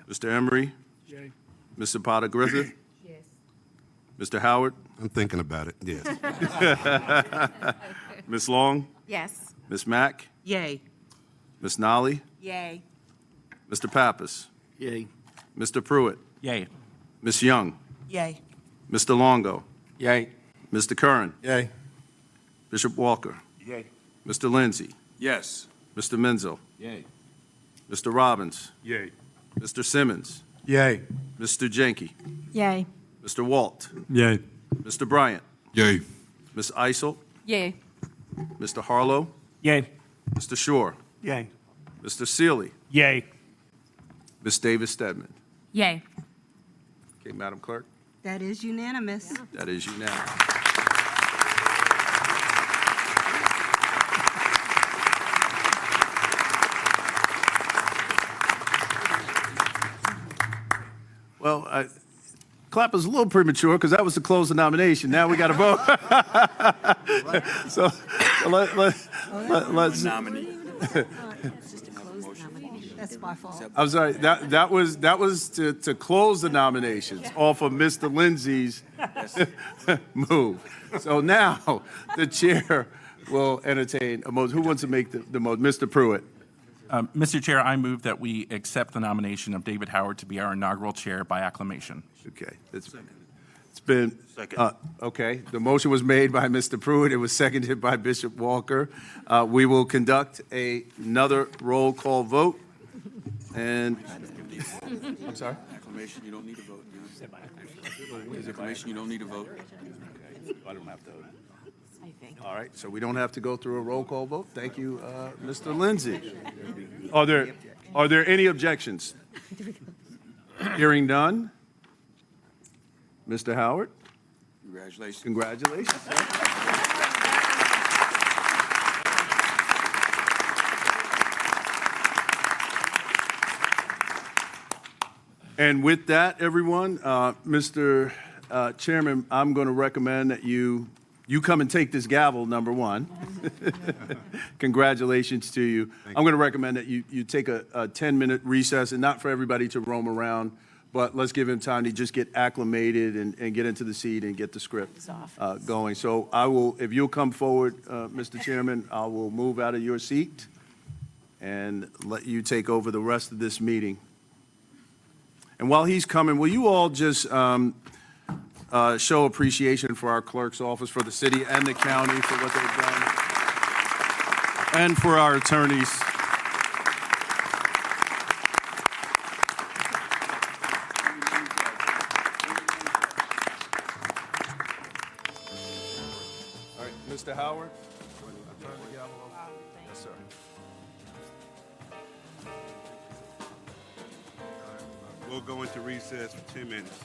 Mr. Emery? Yay. Mr. Potter Griffith? Yes. Mr. Howard? I'm thinking about it, yes. Ms. Long? Yes. Ms. Mack? Yay. Ms. Nolly? Yay. Mr. Pappas? Yay. Mr. Pruitt? Yay. Ms. Young? Yay. Mr. Longo? Yay. Mr. Curran? Yay. Bishop Walker? Yay. Mr. Lindsay? Yes. Mr. Menzel? Yay. Mr. Robbins? Yay. Mr. Simmons? Yay. Mr. Jenke? Yay. Mr. Walt? Yay. Mr. Bryant? Yay. Ms. Isel? Yay. Mr. Harlow? Yay. Mr. Shore? Yay. Mr. Sealy? Yay. Ms. Davis Stedman? Yay. Okay, Madam Clerk, That is unanimous. that is unanimous. Well, clap is a little premature because that was to close the nomination. Now we got to vote. so let's. That's my fault. I'm sorry. That was to close the nominations off of Mr. Lindsay's move. So now the chair will entertain a motion. Who wants to make the motion? Mr. Pruitt. Mr. Chair, I move that we accept the nomination of David Howard to be our inaugural chair by acclamation. Okay. It's been, okay. The motion was made by Mr. Pruitt. It was seconded by Bishop Walker. We will conduct another roll call vote. And, I'm sorry? Acclamation, you don't need a vote. Acclamation, you don't need a vote. I don't have to. All right, so we don't have to go through a roll call vote. Thank you, Mr. Lindsay. Are there any objections? Hearing none. Mr. Howard? Congratulations. Congratulations. And with that, everyone, Mr. Chairman, I'm going to recommend that you come and take this gavel, number one. Congratulations to you. I'm going to recommend that you take a 10-minute recess, and not for everybody to roam around, but let's give him time to just get acclimated and get into the seat and get the script going. So I will, if you'll come forward, Mr. Chairman, I will move out of your seat and let you take over the rest of this meeting. And while he's coming, will you all just show appreciation for our clerk's office, for the city and the county for what they've done, and for our attorneys. All right, Mr. Howard. I'll turn the gavel over. Yes, sir. We'll go into recess for 10 minutes.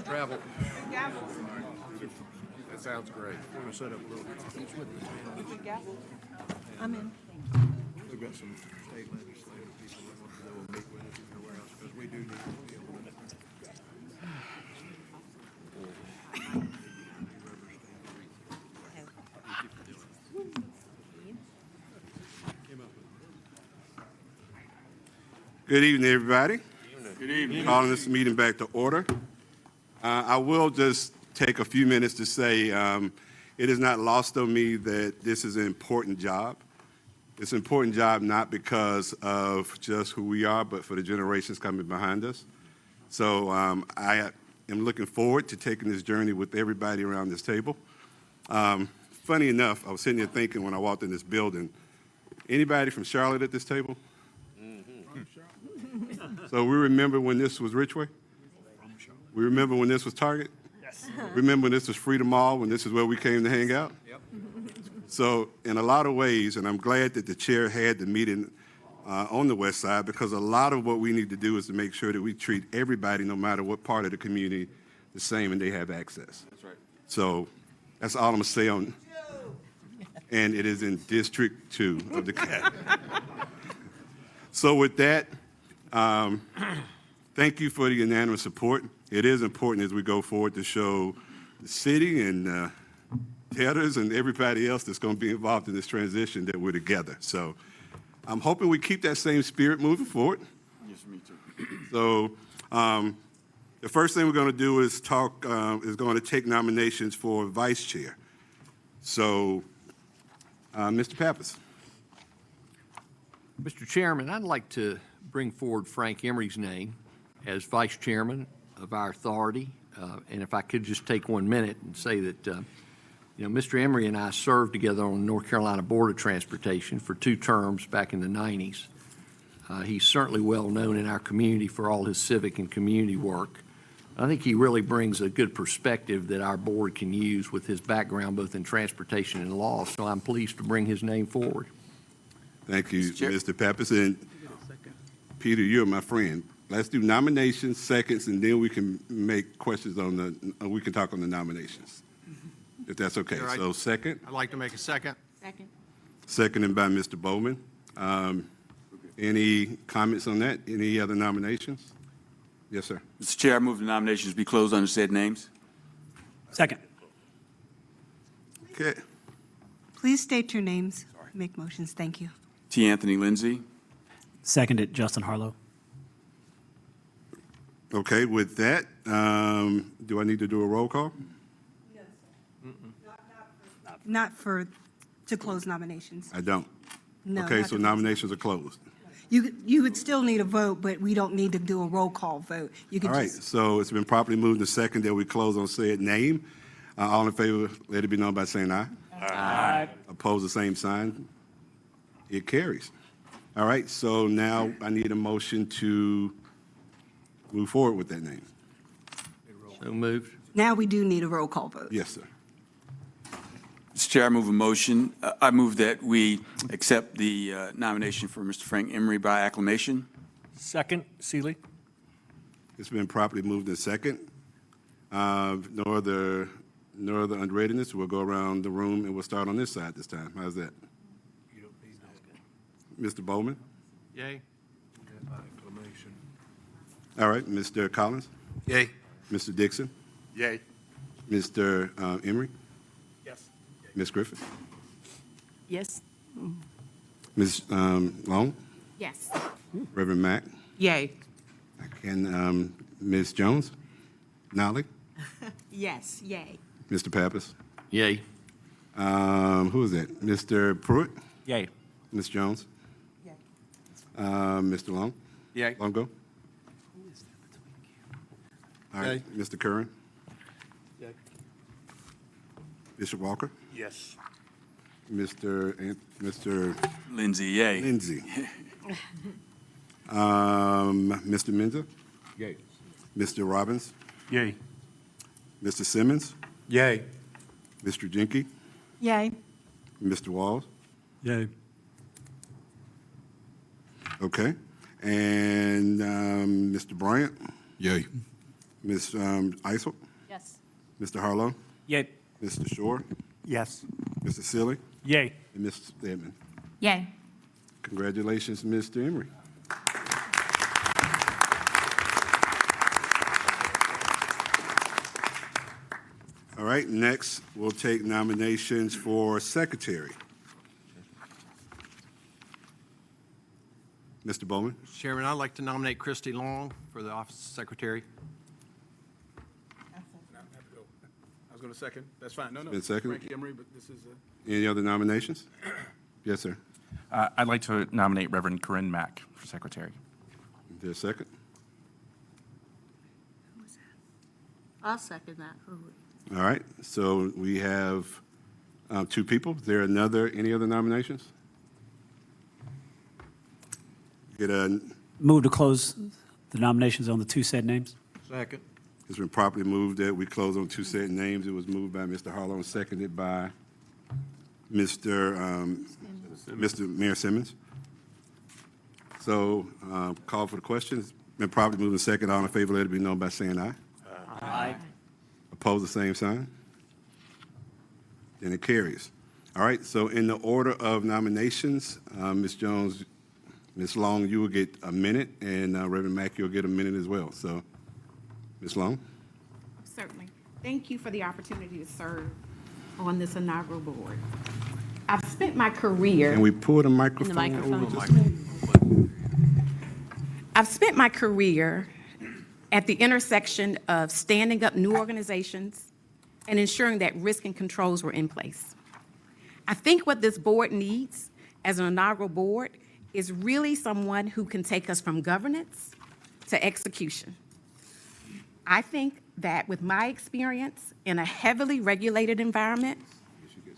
Travel. That sounds great. We're going to set up a little. I'm in. We've got some state legislative people that will meet with us everywhere else because we do need to be able to. Good evening, everybody. Good evening. Calling this meeting back to order. I will just take a few minutes to say it is not lost on me that this is an important job. It's an important job not because of just who we are, but for the generations coming behind us. So I am looking forward to taking this journey with everybody around this table. Funny enough, I was sitting here thinking when I walked in this building, anybody from Charlotte at this table? So we remember when this was Ridgeway? We remember when this was Target? Yes. Remember when this was Freedom Mall, when this is where we came to hang out? Yep. So in a lot of ways, and I'm glad that the chair had the meeting on the west side, because a lot of what we need to do is to make sure that we treat everybody, no matter what part of the community, the same and they have access. That's right. So that's all I'm going to say on, and it is in District 2 of the CAT. So with that, thank you for the unanimous support. It is important as we go forward to show the city and debtors and everybody else that's going to be involved in this transition that we're together. So I'm hoping we keep that same spirit moving forward. Yes, me too. So the first thing we're going to do is going to take nominations for vice chair. So Mr. Pappas. Mr. Chairman, I'd like to bring forward Frank Emery's name as vice chairman of our authority. And if I could just take 1 minute and say that, Mr. Emery and I served together on the North Carolina Board of Transportation for 2 terms back in the 90s. He's certainly well known in our community for all his civic and community work. I think he really brings a good perspective that our board can use with his background both in transportation and law. So I'm pleased to bring his name forward. Thank you, Mr. Pappas. And Peter, you're my friend. Let's do nominations, seconds, and then we can make questions on we can talk on the nominations, if that's okay. Right. So second. I'd like to make a second. Second. Seconded by Mr. Bowman. Any comments on that? Any other nominations? Yes, sir. Mr. Chair, I move the nominations be closed under said names. Second. Okay. Please state your names. Make motions. Thank you. T. Anthony Lindsay. Seconded, Justin Harlow. Okay, with that, do I need to do a roll call? Not to close nominations. I don't. No. Okay, not so to close. nominations are closed. You would still need a vote, but we don't need to do a roll call vote. You could All right, just. so it's been properly moved to second that we close on said name. All in favor, let it be known by saying aye. Aye. Opposed, the same sign. It carries. All right, so now I need a motion to move forward with that name. So moved. Now we do need a roll call vote. Yes, sir. Mr. Chair, I move a motion. I move that we accept the nomination for Mr. Frank Emery by acclamation. Second, Seeley. It's been properly moved in second. No other unreadiness. We'll go around the room and we'll start on this side this time. How's that? Mr. Bowman? Yay. Acclamation. All right, Mr. Collins? Yay. Mr. Dixon? Yay. Mr. Emery? Yes. Ms. Griffith? Yes. Ms. Long? Yes. Reverend Mack? Yay. And Ms. Jones? Nolly? Yes. Yay. Mr. Pappas? Yay. Who is that? Mr. Pruitt? Yay. Ms. Jones? Yay. Mr. Long? Yay. Longo? All right, Mr. Curran? Yay. Bishop Walker? Yes. Mr. Lindsay, yay. Lindsay? Mr. Menza? Yay. Mr. Robbins? Yay. Mr. Simmons? Yay. Mr. Jenke? Yay. Mr. Walls? Yay. Okay. And Mr. Bryant? Yay. Ms. Isel? Yes. Mr. Harlow? Yay. Mr. Shore? Yes. Mr. Silly? Yay. And Ms. Stedman? Yay. Congratulations, Mr. Emery. All right, next, we'll take nominations for secretary. Mr. Bowman? Chairman, I'd like to nominate Christy Long for the office of secretary. I was going to second. That's fine. No, no. Been seconded? Frankie Emery, but this is Any other nominations? Yes, sir. I'd like to nominate Reverend Corinne Mack for secretary. Is there a second? I'll second that. All right, so we have two people. Is there any other nominations? Get a, Move to close the nominations on the two said names. Second. it's been properly moved that we close on two set names. It was moved by Mr. Harlow and seconded by Mr. Mayor Simmons. So call for the question. It's been properly moved and seconded. All in favor, let it be known by saying aye. Aye. Oppose the same sign? Then it carries. All right, so in the order of nominations, Ms. Jones, Ms. Long, you will get a minute, and Reverend Mack, you'll get a minute as well. So, Ms. Long? Certainly. Thank you for the opportunity to serve on this inaugural board. I've spent my career. Can we pull the microphone over just I've spent my career at the intersection of standing up new organizations and ensuring that risk and controls were in place. I think what this board needs as an inaugural board is really someone who can take us from governance to execution. I think that with my experience in a heavily regulated environment,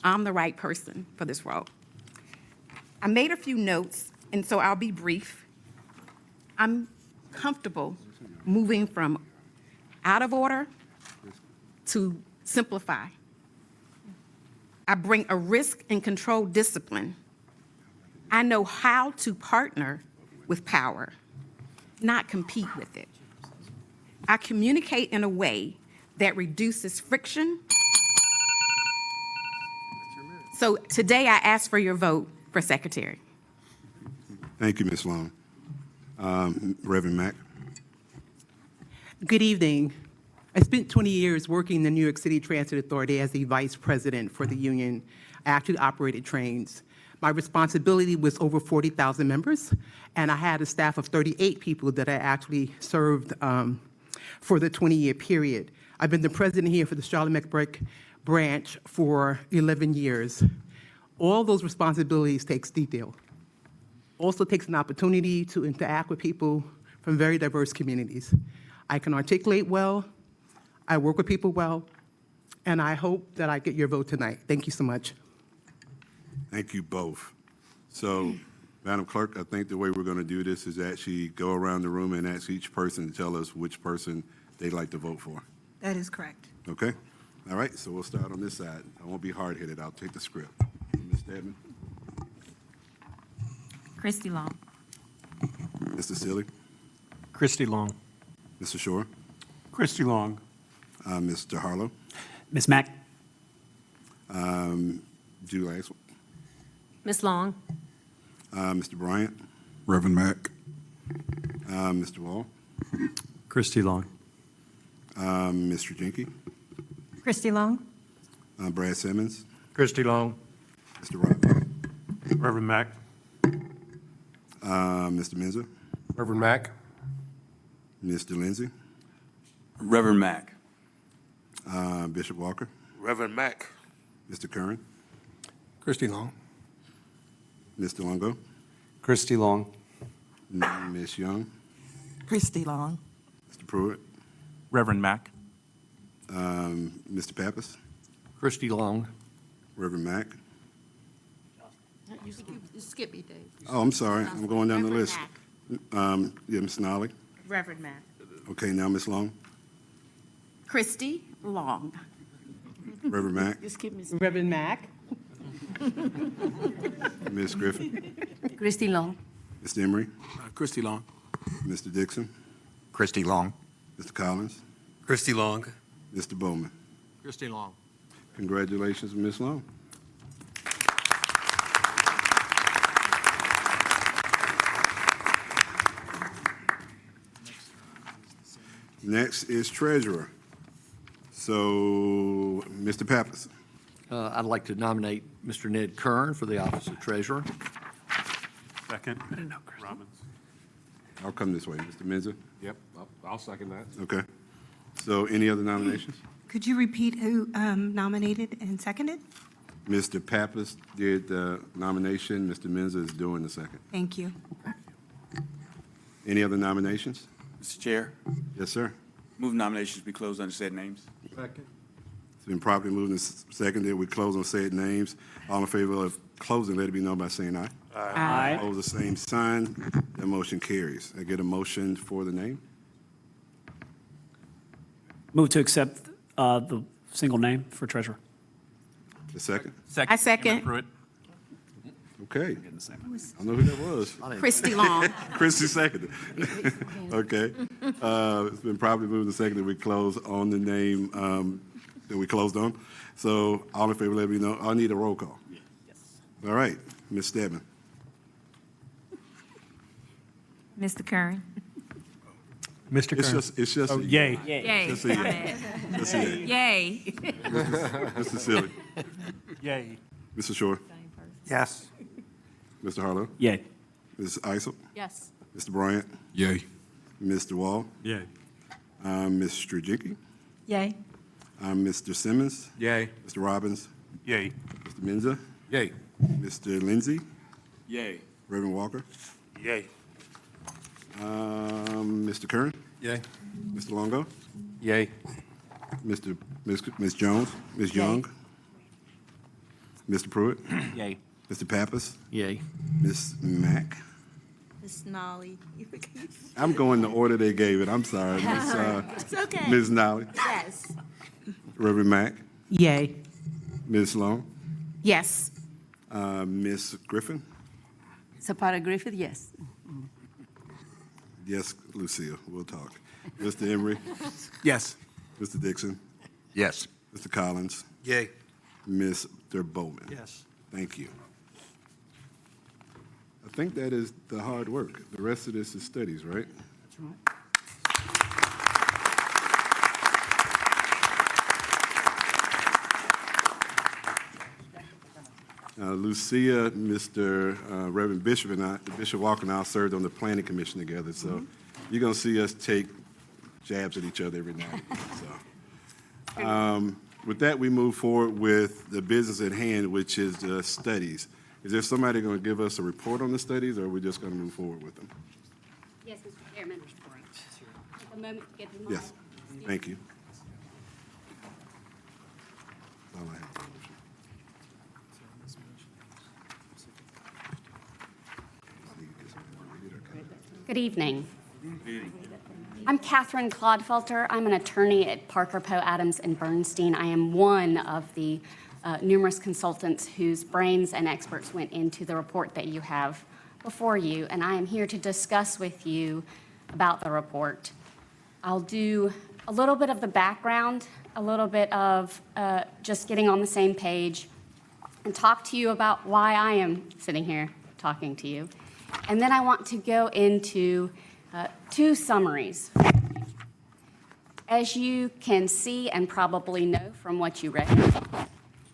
I'm the right person for this role. I made a few notes, and so I'll be brief. I'm comfortable moving from out of order to simplify. I bring a risk and control discipline. I know how to partner with power, not compete with it. I communicate in a way that reduces friction. So today I ask for your vote for secretary. Thank you, Ms. Long. Reverend Mack? Good evening. I spent 20 years working in the New York City Transit Authority as the vice president for the union. I actually operated trains. My responsibility was over 40,000 members, and I had a staff of 38 people that I actually served for the 20-year period. I've been the president here for the Charlotte-Mecklenburg branch for 11 years. All those responsibilities takes detail. Also takes an opportunity to interact with people from very diverse communities. I can articulate well, I work with people well, and I hope that I get your vote tonight. Thank you so much. Thank you both. So, Madam Clerk, I think the way we're going to do this is actually go around the room and ask each person to tell us which person they'd like to vote for. That is correct. Okay? All right, so we'll start on this side. I won't be hard-headed. I'll take the script. Ms. Stedman? Christy Long. Mr. Silly? Christy Long. Mr. Shore? Christy Long. Mr. Harlow? Ms. Mack. Julie Axel? Ms. Long. Mr. Bryant? Reverend Mack. Mr. Wall? Christy Long. Mr. Jenke? Christy Long. Brad Simmons? Christy Long. Mr. Rock? Reverend Mack. Mr. Menzer? Reverend Mack. Mr. Lindsay? Reverend Mack. Bishop Walker? Reverend Mack. Mr. Curran? Christy Long. Mr. Longo? Christy Long. Ms. Young? Christy Long. Mr. Pruitt? Reverend Mack. Mr. Pappas? Christy Long. Reverend Mack? You skip me, Dave. Oh, I'm sorry. I'm going down the Reverend list. Mack. Yeah, Ms. Nolly? Reverend Mack. Okay, now Ms. Long? Christy Long. Reverend Mack? Just skip me. Reverend Mack. Ms. Griffin? Christy Long. Mr. Emery? Christy Long. Mr. Dixon? Christy Long. Mr. Collins? Christy Long. Mr. Bowman. Christy Long. Congratulations, Ms. Long. Next is treasurer. So, Mr. Pappas. I'd like to nominate Mr. Ned Kern for the office of treasurer. Second. Robbins. I'll come this way. Mr. Menza? Yep, I'll second that. Okay. So, any other nominations? Could you repeat who nominated and seconded? Mr. Pappas did the nomination. Mr. Menza is doing the second. Thank you. Any other nominations? Mr. Chair, Yes, sir. move nominations be closed under said names. Second. It's been properly moved and seconded. We close on said names. All in favor of closing, let it be known by saying aye. Aye. Opposed, the same sign. That motion carries. I get a motion for the name? Move to accept the single name for treasurer. The second? I second. Pruitt. Okay. I know who that was. Christy Long. Christy seconded. Okay. It's been properly moved and seconded. We close on the name that we closed on. So all in favor, let me know. I need a roll call. All right. Ms. Stebbins. Mr. Kern. Mr. Kern. It's just. Oh, yay. Yay. Just a yay. Just a yay. Yay. Mr. Silly. Yay. Mr. Shore. Yes. Mr. Harlow. Yay. Ms. Isel. Yes. Mr. Bryant. Yay. Mr. Wall. Yay. Ms. Strujicki. Yay. Mr. Simmons. Yay. Mr. Robbins. Yay. Mr. Menza. Yay. Mr. Lindsay. Yay. Reverend Walker. Yay. Mr. Kern. Yay. Mr. Longo. Yay. Ms. Jones. Ms. Young. Mr. Pruitt. Yay. Mr. Pappas. Yay. Ms. Mack. Miss Nolly. I'm going the order they gave it. I'm sorry. It's okay. Ms. Nolly. Yes. Reverend Mack. Yay. Ms. Long. Yes. Ms. Griffin. Zapata Griffith, yes. Yes, Lucille. We'll talk. Mr. Emery. Yes. Mr. Dixon. Yes. Mr. Collins. Yay. Mr. Bowman. Yes. Thank you. I think that is the hard work. The rest of this is studies, right? That's right. Lucia, Mr. Reverend Bishop, and Bishop Walker and I served on the Planning Commission together, so you're going to see us take jabs at each other every now and then. So, with that, we move forward with the business at hand, which is the studies. Is there somebody going to give us a report on the studies, or are we just going to move forward with them? Yes, Mr. Chairman. Take a moment to get them Yes, thank you. All I have. Good evening. I'm Catherine Clodfelter. I'm an attorney at Parker, Poe, Adams, and Bernstein. I am one of the numerous consultants whose brains and experts went into the report that you have before you, and I am here to discuss with you about the report. I'll do a little bit of the background, a little bit of just getting on the same page, and talk to you about why I am sitting here talking to you. And then I want to go into two summaries. As you can see and probably know from what you read,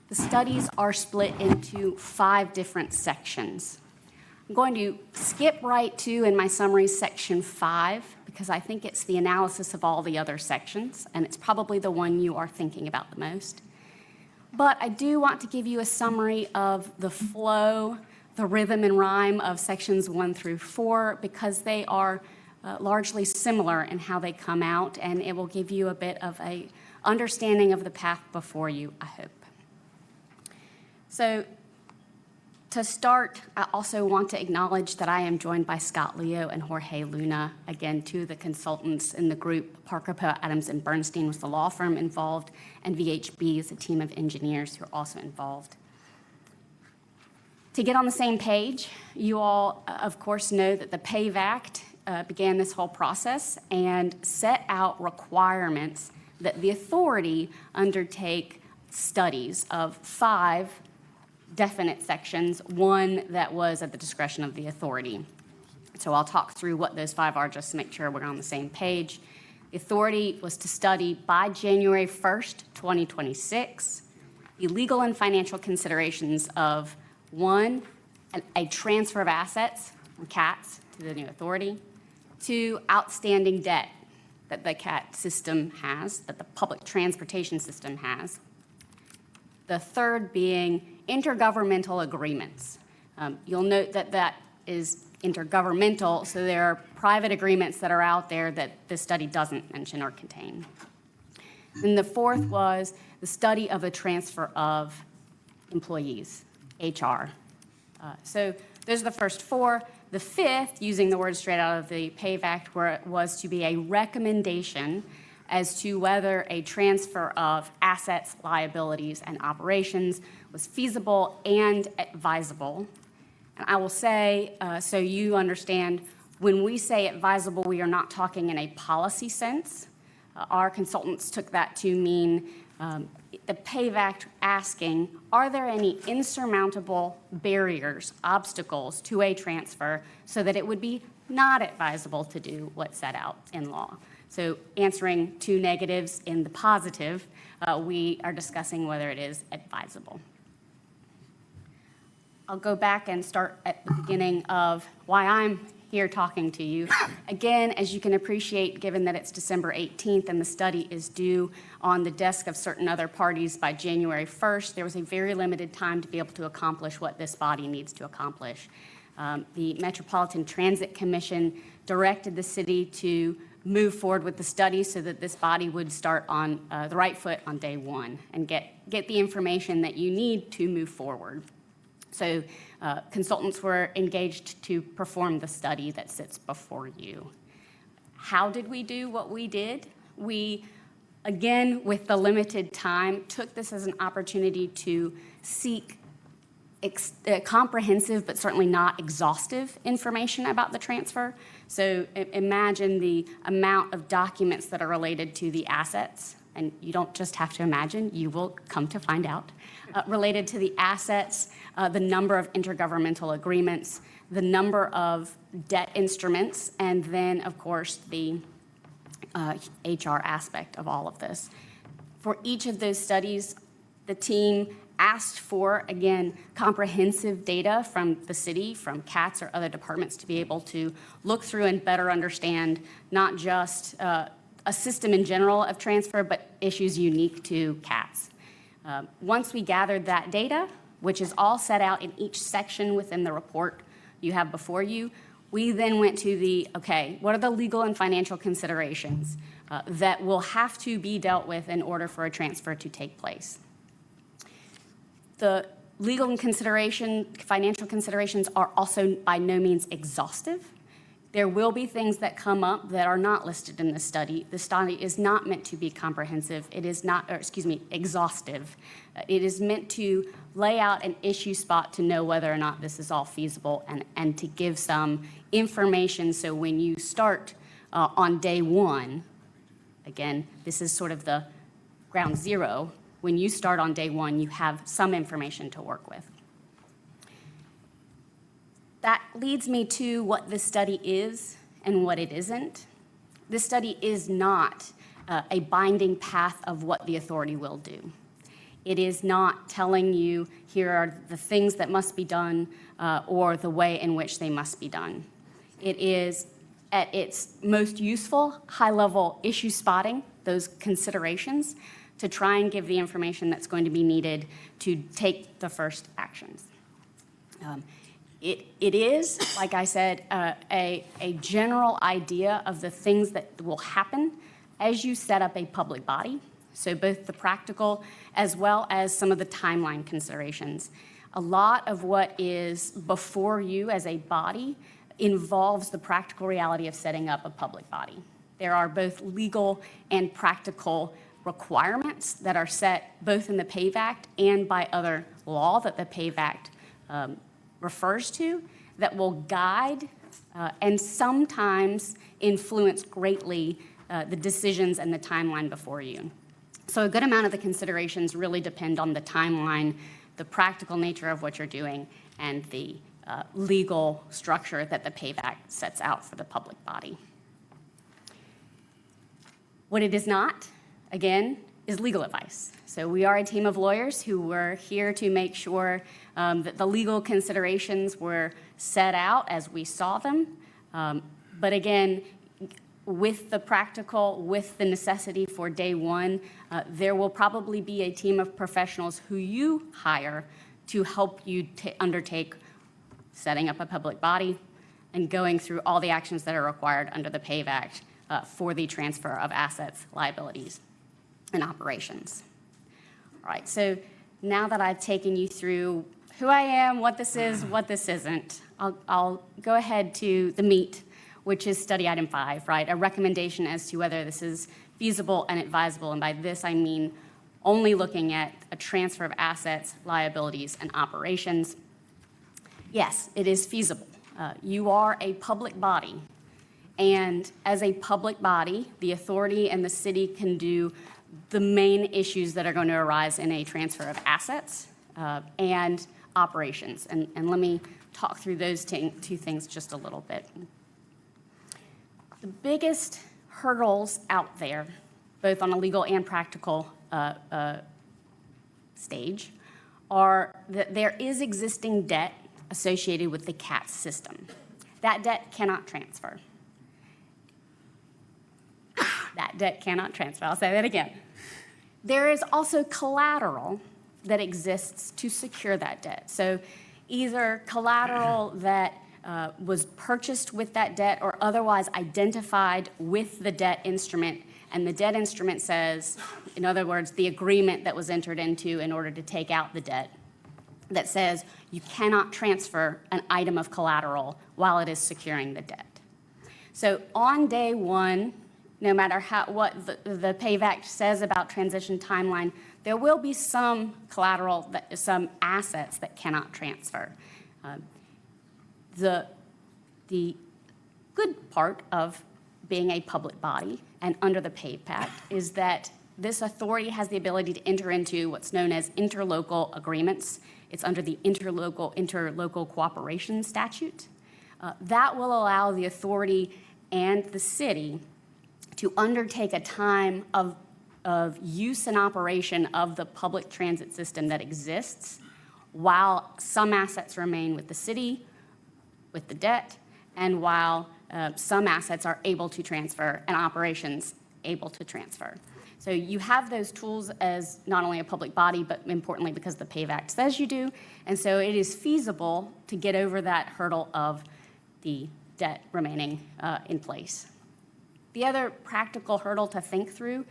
the studies are split into 5 different sections. I'm going to skip right to, in my summary, section 5, because I think it's the analysis of all the other sections, and it's probably the one you are thinking about the most. But I do want to give you a summary of the flow, the rhythm and rhyme of sections 1 through 4, because they are largely similar in how they come out, and it will give you a bit of a understanding of the path before you, I hope. So to start, I also want to acknowledge that I am joined by Scott Leo and Jorge Luna, again, 2 of the consultants in the group. Parker, Poe, Adams, and Bernstein was the law firm involved, and VHB is a team of engineers who are also involved. To get on the same page, you all, of course, know that the PAVE Act began this whole process and set out requirements that the authority undertake studies of 5 definite sections, one that was at the discretion of the authority. So I'll talk through what those 5 are just to make sure we're on the same page. The authority was to study by January 1st, 2026, the legal and financial considerations of 1, a transfer of assets from CATS to the new authority, 2, outstanding debt that the CAT system has, that the public transportation system has. The third being intergovernmental agreements. You'll note that that is intergovernmental, so there are private agreements that are out there that this study doesn't mention or contain. And the fourth was the study of a transfer of employees, HR. So those are the first 4. The fifth, using the words straight out of the PAVE Act, was to be a recommendation as to whether a transfer of assets, liabilities, and operations was feasible and advisable. And I will say, so you understand, when we say advisable, we are not talking in a policy sense. Our consultants took that to mean the PAVE Act asking, are there any insurmountable barriers, obstacles to a transfer so that it would be not advisable to do what's set out in law? So answering 2 negatives in the positive, we are discussing whether it is advisable. I'll go back and start at the beginning of why I'm here talking to you. Again, as you can appreciate, given that it's December 18th and the study is due on the desk of certain other parties by January 1st, there was a very limited time to be able to accomplish what this body needs to accomplish. The Metropolitan Transit Commission directed the city to move forward with the study so that this body would start on the right foot on day 1 and get the information that you need to move forward. So consultants were engaged to perform the study that sits before you. How did we do what we did? We, again, with the limited time, took this as an opportunity to seek comprehensive but certainly not exhaustive information about the transfer. So imagine the amount of documents that are related to the assets, and you don't just have to imagine, you will come to find out, related to the assets, the number of intergovernmental agreements, the number of debt instruments, and then, of course, the HR aspect of all of this. For each of those studies, the team asked for, again, comprehensive data from the city, from CATS or other departments to be able to look through and better understand not just a system in general of transfer, but issues unique to CATS. Once we gathered that data, which is all set out in each section within the report you have before you, we then went to okay, what are the legal and financial considerations that will have to be dealt with in order for a transfer to take place? The legal and financial considerations are also by no means exhaustive. There will be things that come up that are not listed in the study. The study is not meant to be comprehensive. It is not, exhaustive. It is meant to lay out an issue spot to know whether or not this is all feasible and to give some information so when you start on day 1, again, this is sort of the ground zero. When you start on day 1, you have some information to work with. That leads me to what this study is and what it isn't. This study is not a binding path of what the authority will do. It is not telling you here are the things that must be done or the way in which they must be done. It is at its most useful, high-level issue spotting, those considerations, to try and give the information that's going to be needed to take the first actions. It is, like I said, a general idea of the things that will happen as you set up a public body, so both the practical as well as some of the timeline considerations. A lot of what is before you as a body involves the practical reality of setting up a public body. There are both legal and practical requirements that are set both in the PAVE Act and by other law that the PAVE Act refers to that will guide and sometimes influence greatly the decisions and the timeline before you. So a good amount of the considerations really depend on the timeline, the practical nature of what you're doing, and the legal structure that the PAVE Act sets out for the public body. What it is not, again, is legal advice. So we are a team of lawyers who were here to make sure that the legal considerations were set out as we saw them. But again, with the practical, with the necessity for day one, there will probably be a team of professionals who you hire to help you undertake setting up a public body and going through all the actions that are required under the PAVE Act for the transfer of assets, liabilities, and operations. All right, so now that I've taken you through who I am, what this is, what this isn't, I'll go ahead to the meat, which is study item 5, right? A recommendation as to whether this is feasible and advisable. And by this, I mean only looking at a transfer of assets, liabilities, and operations. Yes, it is feasible. You are a public body. And as a public body, the authority and the city can do the main issues that are going to arise in a transfer of assets and operations. And let me talk through those two things just a little bit. The biggest hurdles out there, both on a legal and practical stage, are that there is existing debt associated with the CAT system. That debt cannot transfer. That debt cannot transfer. I'll say that again. There is also collateral that exists to secure that debt. So either collateral that was purchased with that debt or otherwise identified with the debt instrument, and the debt instrument says, in other words, the agreement that was entered into in order to take out the debt, that says you cannot transfer an item of collateral while it is securing the debt. So on day one, no matter what the PAVE Act says about transition timeline, there will be some collateral, some assets that cannot transfer. The good part of being a public body and under the PAVE Act is that this authority has the ability to enter into what's known as interlocal agreements. It's under the interlocal cooperation statute. That will allow the authority and the city to undertake a time of use and operation of the public transit system that exists while some assets remain with the city, with the debt, and while some assets are able to transfer and operations able to transfer. So you have those tools as not only a public body, but importantly because the PAVE Act says you do. And so it is feasible to get over that hurdle of the debt remaining in place. The other practical hurdle to think through,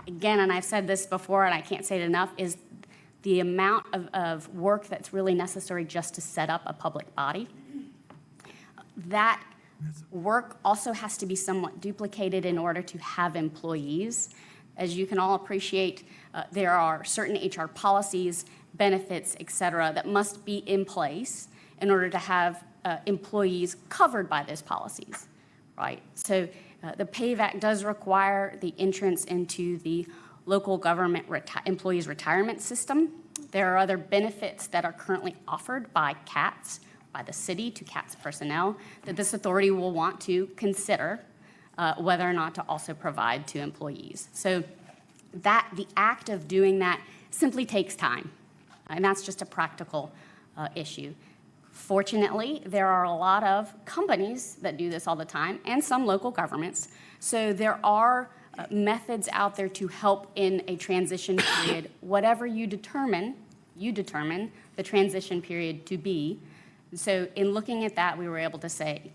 again, and I've said this before and I can't say it enough, is the amount of work that's really necessary just to set up a public body. That work also has to be somewhat duplicated in order to have employees. As you can all appreciate, there are certain HR policies, benefits, et cetera, that must be in place in order to have employees covered by those policies, right? So the PAVE Act does require the entrance into the local government employees retirement system. There are other benefits that are currently offered by CATS, by the city to CATS personnel, that this authority will want to consider whether or not to also provide to employees. So that the act of doing that simply takes time, and that's just a practical issue. Fortunately, there are a lot of companies that do this all the time and some local governments. So there are methods out there to help in a transition period, whatever you determine the transition period to be. So in looking at that, we were able to say,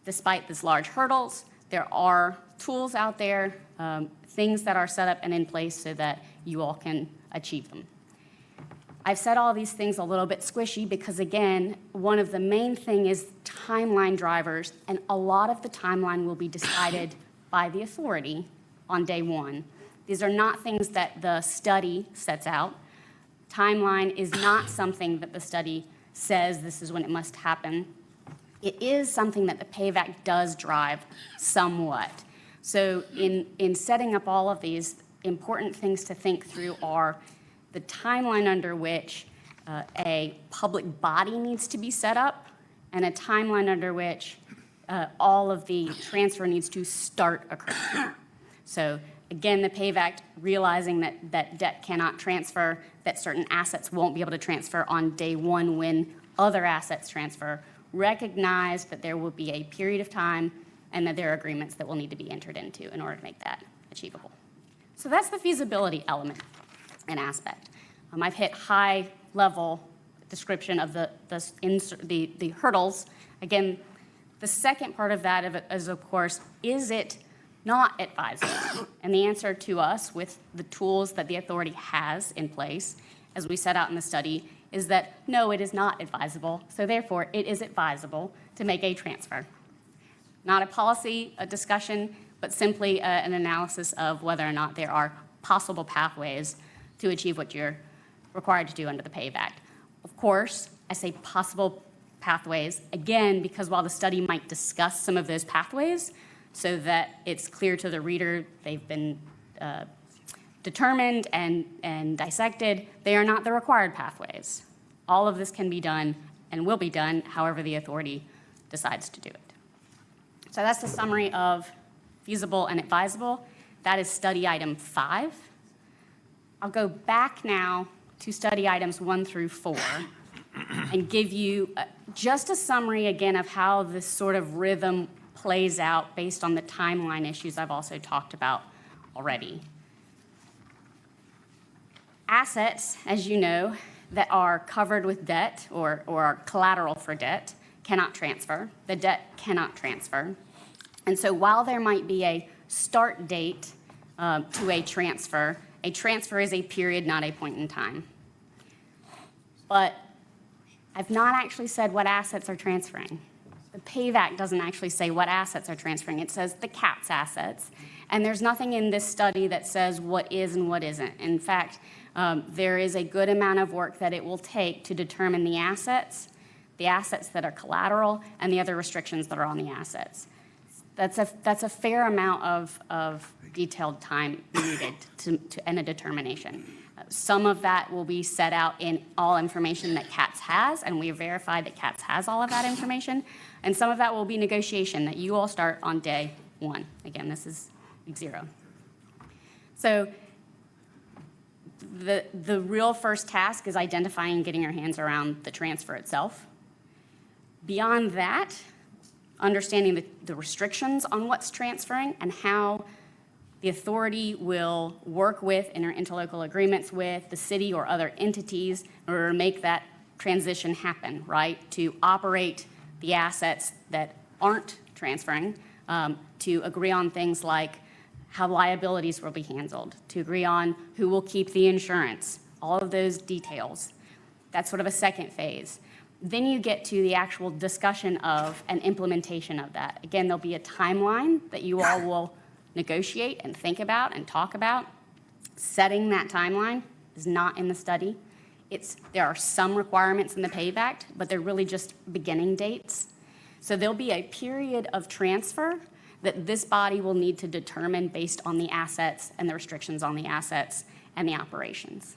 despite these large hurdles, there are tools out there, things that are set up and in place so that you all can achieve them. I've said all these things a little bit squishy because, again, one of the main thing is timeline drivers, and a lot of the timeline will be decided by the authority on day one. These are not things that the study sets out. Timeline is not something that the study says this is when it must happen. It is something that the PAVE Act does drive somewhat. So in setting up all of these, important things to think through are the timeline under which a public body needs to be set up and a timeline under which all of the transfer needs to start occurring. So again, the PAVE Act, realizing that debt cannot transfer, that certain assets won't be able to transfer on day one when other assets transfer, recognize that there will be a period of time and that there are agreements that will need to be entered into in order to make that achievable. So that's the feasibility element and aspect. I've hit high-level description of the hurdles. Again, the second part of that is, of course, is it not advisable? And the answer to us, with the tools that the authority has in place, as we set out in the study, is that no, it is not advisable. So therefore, it is advisable to make a transfer. Not a policy, a discussion, but simply an analysis of whether or not there are possible pathways to achieve what you're required to do under the PAVE Act. Of course, I say possible pathways, again, because while the study might discuss some of those pathways so that it's clear to the reader they've been determined and dissected, they are not the required pathways. All of this can be done and will be done however the authority decides to do it. So that's the summary of feasible and advisable. That is study item 5. I'll go back now to study items 1 through 4 and give you just a summary again of how this sort of rhythm plays out based on the timeline issues I've also talked about already. Assets, as you know, that are covered with debt or are collateral for debt cannot transfer. The debt cannot transfer. And so while there might be a start date to a transfer is a period, not a point in time. But I've not actually said what assets are transferring. The PAVE Act doesn't actually say what assets are transferring. It says the CAT's assets. And there's nothing in this study that says what is and what isn't. In fact, there is a good amount of work that it will take to determine the assets that are collateral, and the other restrictions that are on the assets. That's a fair amount of detailed time needed and a determination. Some of that will be set out in all information that CATS has, and we have verified that CATS has all of that information. And some of that will be negotiation that you all start on day 1. Again, this is week 0. So the real first task is identifying and getting your hands around the transfer itself. Beyond that, understanding the restrictions on what's transferring and how the authority will work with, enter interlocal agreements with the city or other entities in order to make that transition happen, right? To operate the assets that aren't transferring, to agree on things like how liabilities will be handled, to agree on who will keep the insurance, all of those details. That's sort of a second phase. Then you get to the actual discussion of and implementation of that. Again, there'll be a timeline that you all will negotiate and think about and talk about. Setting that timeline is not in the study. There are some requirements in the PAVE Act, but they're really just beginning dates. So there'll be a period of transfer that this body will need to determine based on the assets and the restrictions on the assets and the operations.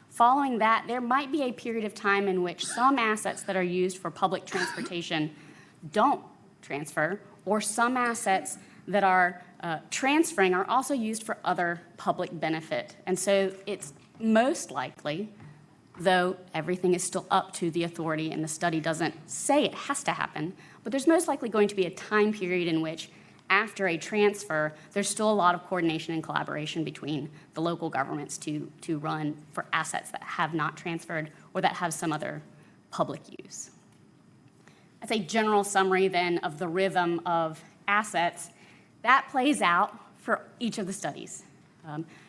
Following that, there might be a period of time in which some assets that are used for public transportation don't transfer, or some assets that are transferring are also used for other public benefit. And so it's most likely, though everything is still up to the authority and the study doesn't say it has to happen, but there's most likely going to be a time period in which after a transfer, there's still a lot of coordination and collaboration between the local governments to run for assets that have not transferred or that have some other public use. That's a general summary then of the rhythm of assets. That plays out for each of the studies.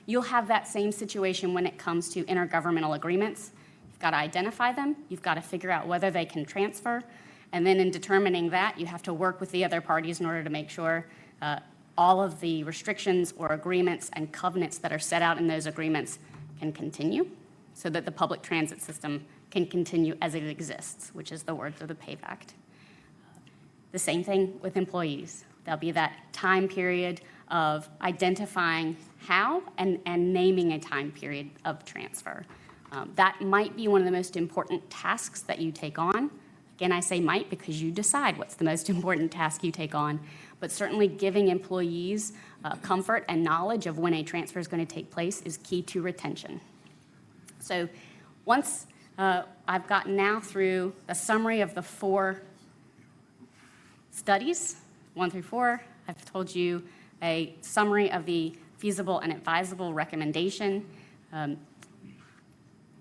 You'll have that same situation when it comes to intergovernmental agreements. You've got to identify them. You've got to figure out whether they can transfer. And then in determining that, you have to work with the other parties in order to make sure all of the restrictions or agreements and covenants that are set out in those agreements can continue so that the public transit system can continue as it exists, which is the words of the PAVE Act. The same thing with employees. There'll be that time period of identifying how and naming a time period of transfer. That might be one of the most important tasks that you take on. Again, I say might because you decide what's the most important task you take on, but certainly giving employees comfort and knowledge of when a transfer is going to take place is key to retention. So once I've gotten now through the summary of the 4 studies, 1 through 4, I've told you a summary of the feasible and advisable recommendation.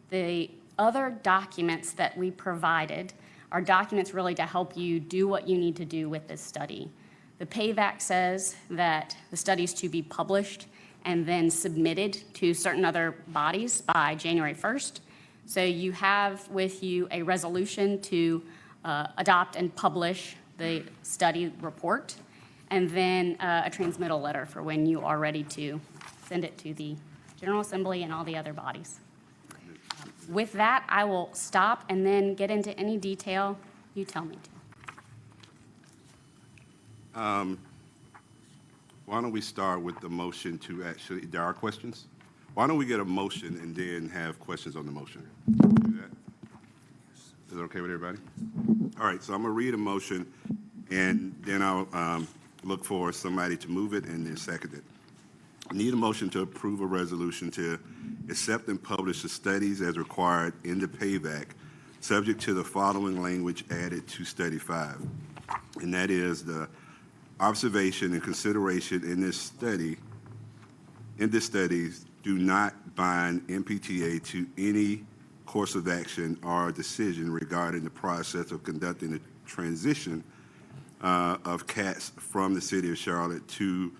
The other documents that we provided are documents really to help you do what you need to do with this study. The PAVAC says that the study is to be published and then submitted to certain other bodies by January 1st. So you have with you a resolution to adopt and publish the study report, and then a transmittal letter for when you are ready to send it to the General Assembly and all the other bodies. With that, I will stop and then get into any detail you tell me to. Why don't we start with the motion to actually, there are questions? Why don't we get a motion and then have questions on the motion? Do that? Is that okay with everybody? All right, so I'm going to read a motion, and then I'll look for somebody to move it and then second it. I need a motion to approve a resolution to accept and publish the studies as required in the PAVAC, subject to the following language added to Study 5. And that is the observation and consideration in this study do not bind MPTA to any course of action or decision regarding the process of conducting the transition of CATs from the City of Charlotte to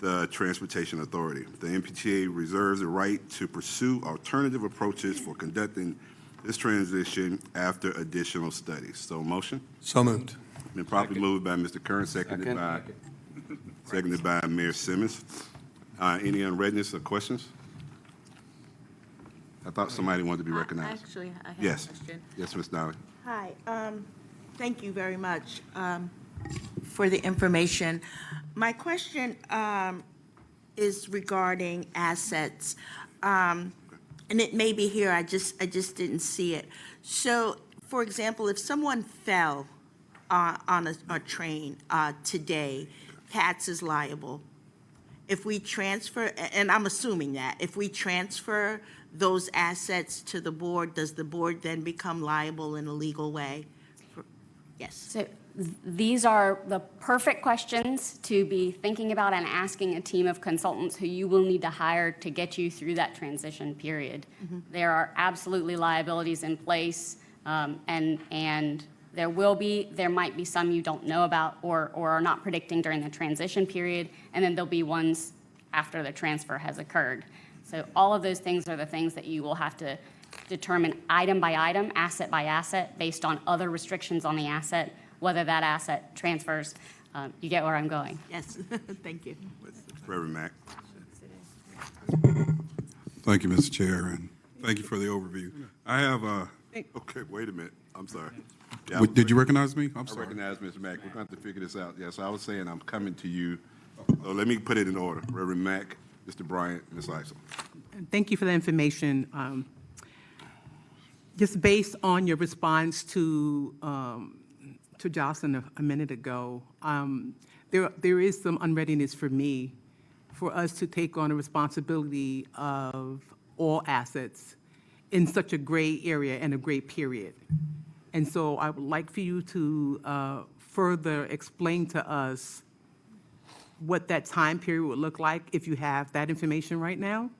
the Transportation Authority. The MPTA reserves the right to pursue alternative approaches for conducting this transition after additional studies. So motion? So moved. Been properly moved by Mr. Kern, seconded by Mayor Simmons. Any unreadness or questions? I thought somebody wanted to be recognized. Actually, I have Yes. a question. Yes, Ms. Dolly. Hi, thank you very much for the information. My question is regarding assets, and it may be here, I just didn't see it. So, for example, if someone fell on a train today, CATS is liable. If we transfer, and I'm assuming that, if we transfer those assets to the board, does the board then become liable in a legal way? Yes. So these are the perfect questions to be thinking about and asking a team of consultants who you will need to hire to get you through that transition period. There are absolutely liabilities in place, and there might be some you don't know about or are not predicting during the transition period, and then there'll be ones after the transfer has occurred. So all of those things are the things that you will have to determine item by item, asset by asset, based on other restrictions on the asset, whether that asset transfers. You get where I'm going? Yes, thank you. Reverend Mack. Thank you, Mr. Chair, and thank you for the overview. I have Okay, wait a minute. I'm sorry. Did you recognize me? I'm I sorry. recognize Mr. Mack. We're going to have to figure this out. Yes, I was saying I'm coming to you. So let me put it in order. Reverend Mack, Mr. Bryant, Ms. Isel. Thank you for the information. Just based on your response to Jocelyn a minute ago, there is some unreadiness for me for us to take on the responsibility of all assets in such a gray area and a gray period. And so I would like for you to further explain to us what that time period would look like if you have that information right now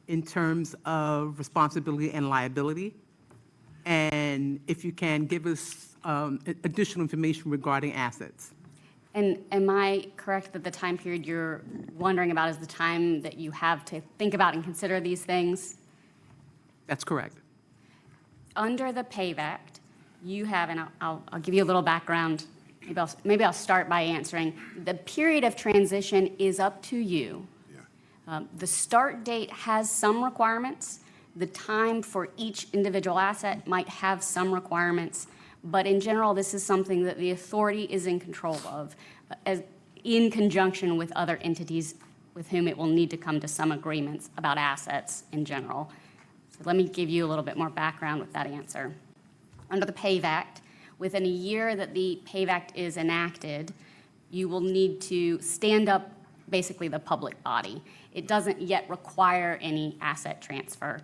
in terms of responsibility and liability. And if you can give us additional information regarding assets. And am I correct that the time period you're wondering about is the time that you have to think about and consider these things? That's correct. Under the PAVAC, you have, and I'll give you a little background. Maybe I'll start by answering. The period of transition is up to you. The start date has some requirements. The time for each individual asset might have some requirements, but in general, this is something that the authority is in control of. in conjunction with other entities with whom it will need to come to some agreements about assets in general. So let me give you a little bit more background with that answer. Under the PAVE Act, within a year that the PAVE Act is enacted, you will need to stand up basically the public body. It doesn't yet require any asset transfer.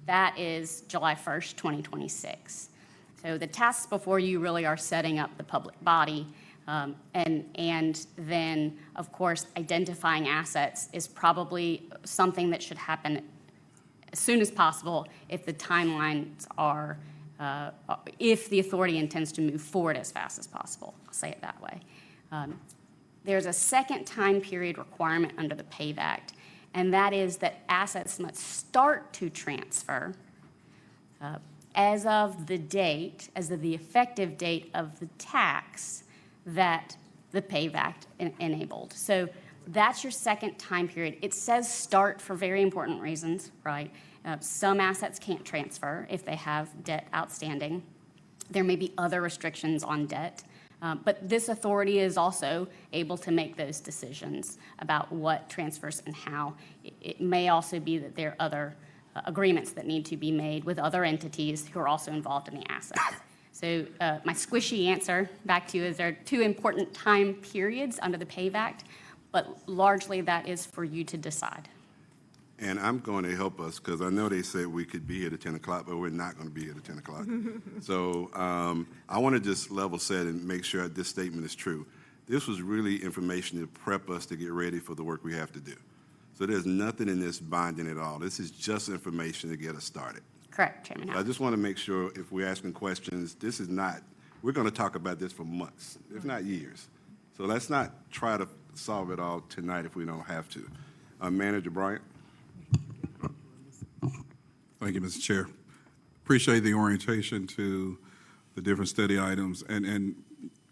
That is July 1st, 2026. So the tasks before you really are setting up the public body, and then, of course, identifying assets is probably something that should happen as soon as possible if the timelines are, if the authority intends to move forward as fast as possible. I'll say it that way. There's a second time period requirement under the PAVE Act, and that is that assets must start to transfer as of the date, as of the effective date of the tax that the PAVE Act enabled. So that's your second time period. It says start for very important reasons, right? Some assets can't transfer if they have debt outstanding. There may be other restrictions on debt. But this authority is also able to make those decisions about what transfers and how. It may also be that there are other agreements that need to be made with other entities who are also involved in the assets. So my squishy answer back to you is there are two important time periods under the PAVE Act, but largely that is for you to decide. And I'm going to help us because I know they said we could be here at 10 o'clock, but we're not going to be here at 10 o'clock. So I want to just level set and make sure this statement is true. This was really information to prep us to get ready for the work we have to do. So there's nothing in this binding at all. This is just information to get us started. Correct, Chairman. I just want to make sure if we're asking questions, this is not, we're going to talk about this for months, if not years. So let's not try to solve it all tonight if we don't have to. Manager Bryant. Thank you, Mr. Chair. Appreciate the orientation to the different study items. And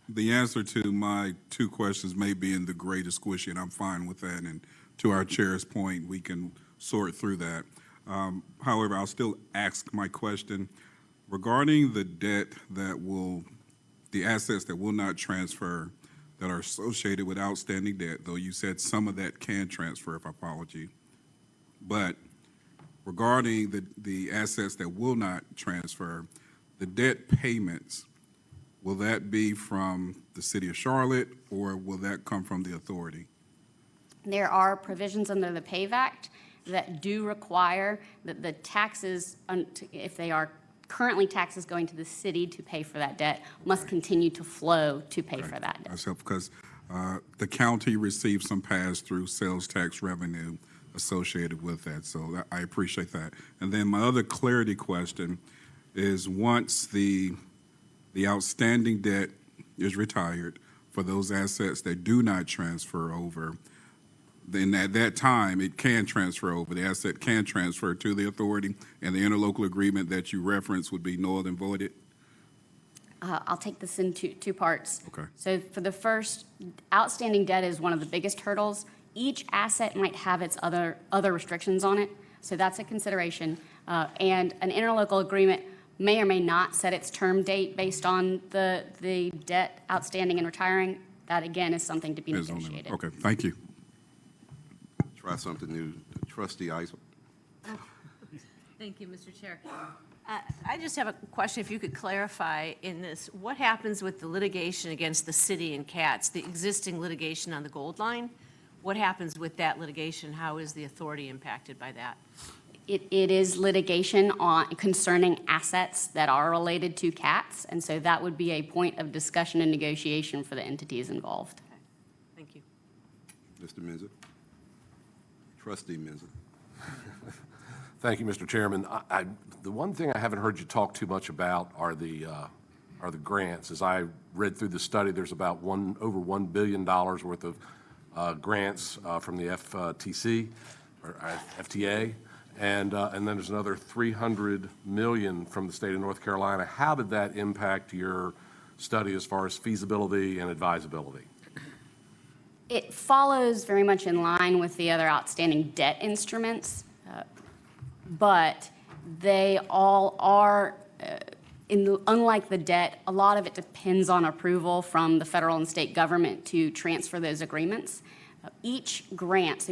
the answer to my two questions may be in the greatest squishy, and I'm fine with that. And to our chair's point, we can sort through that. However, I'll still ask my question regarding the debt that will, the assets that will not transfer that are associated with outstanding debt, though you said some of that can transfer, if I followed you. But regarding the assets that will not transfer, the debt payments, will that be from the city of Charlotte or will that come from the authority? There are provisions under the PAVE Act that do require that the taxes, if they are currently taxes going to the city to pay for that debt, must continue to flow to pay for that debt. That's helpful because the county receives some pass-through sales tax revenue associated with that, so I appreciate that. And then my other clarity question is once the outstanding debt is retired for those assets that do not transfer over, then at that time it can transfer over. The asset can transfer to the authority, and the interlocal agreement that you referenced would be null and voided? I'll take this in two parts. Okay. So for the first, outstanding debt is one of the biggest hurdles. Each asset might have its other restrictions on it, so that's a consideration. And an interlocal agreement may or may not set its term date based on the debt outstanding and retiring. That, again, is something to be negotiated. Okay, thank you. Try something new. Trustee Eisel. Thank you, Mr. Chair. I just have a question, if you could clarify in this, what happens with the litigation against the city and Katz, the existing litigation on the Gold Line? What happens with that litigation? How is the authority impacted by that? It is litigation concerning assets that are related to Katz, and so that would be a point of discussion and negotiation for the entities involved. Okay. Thank you. Mr. Minzer. Trustee Minzer. Thank you, Mr. Chairman. The one thing I haven't heard you talk too much about are the grants. As I read through the study, there's about over $1 billion worth of grants from the FTC or FTA, and then there's another $300 million from the state of North Carolina. How did that impact your study as far as feasibility and advisability? It follows very much in line with the other outstanding debt instruments, but they all are Unlike the debt, a lot of it depends on approval from the federal and state government to transfer those agreements. Each grant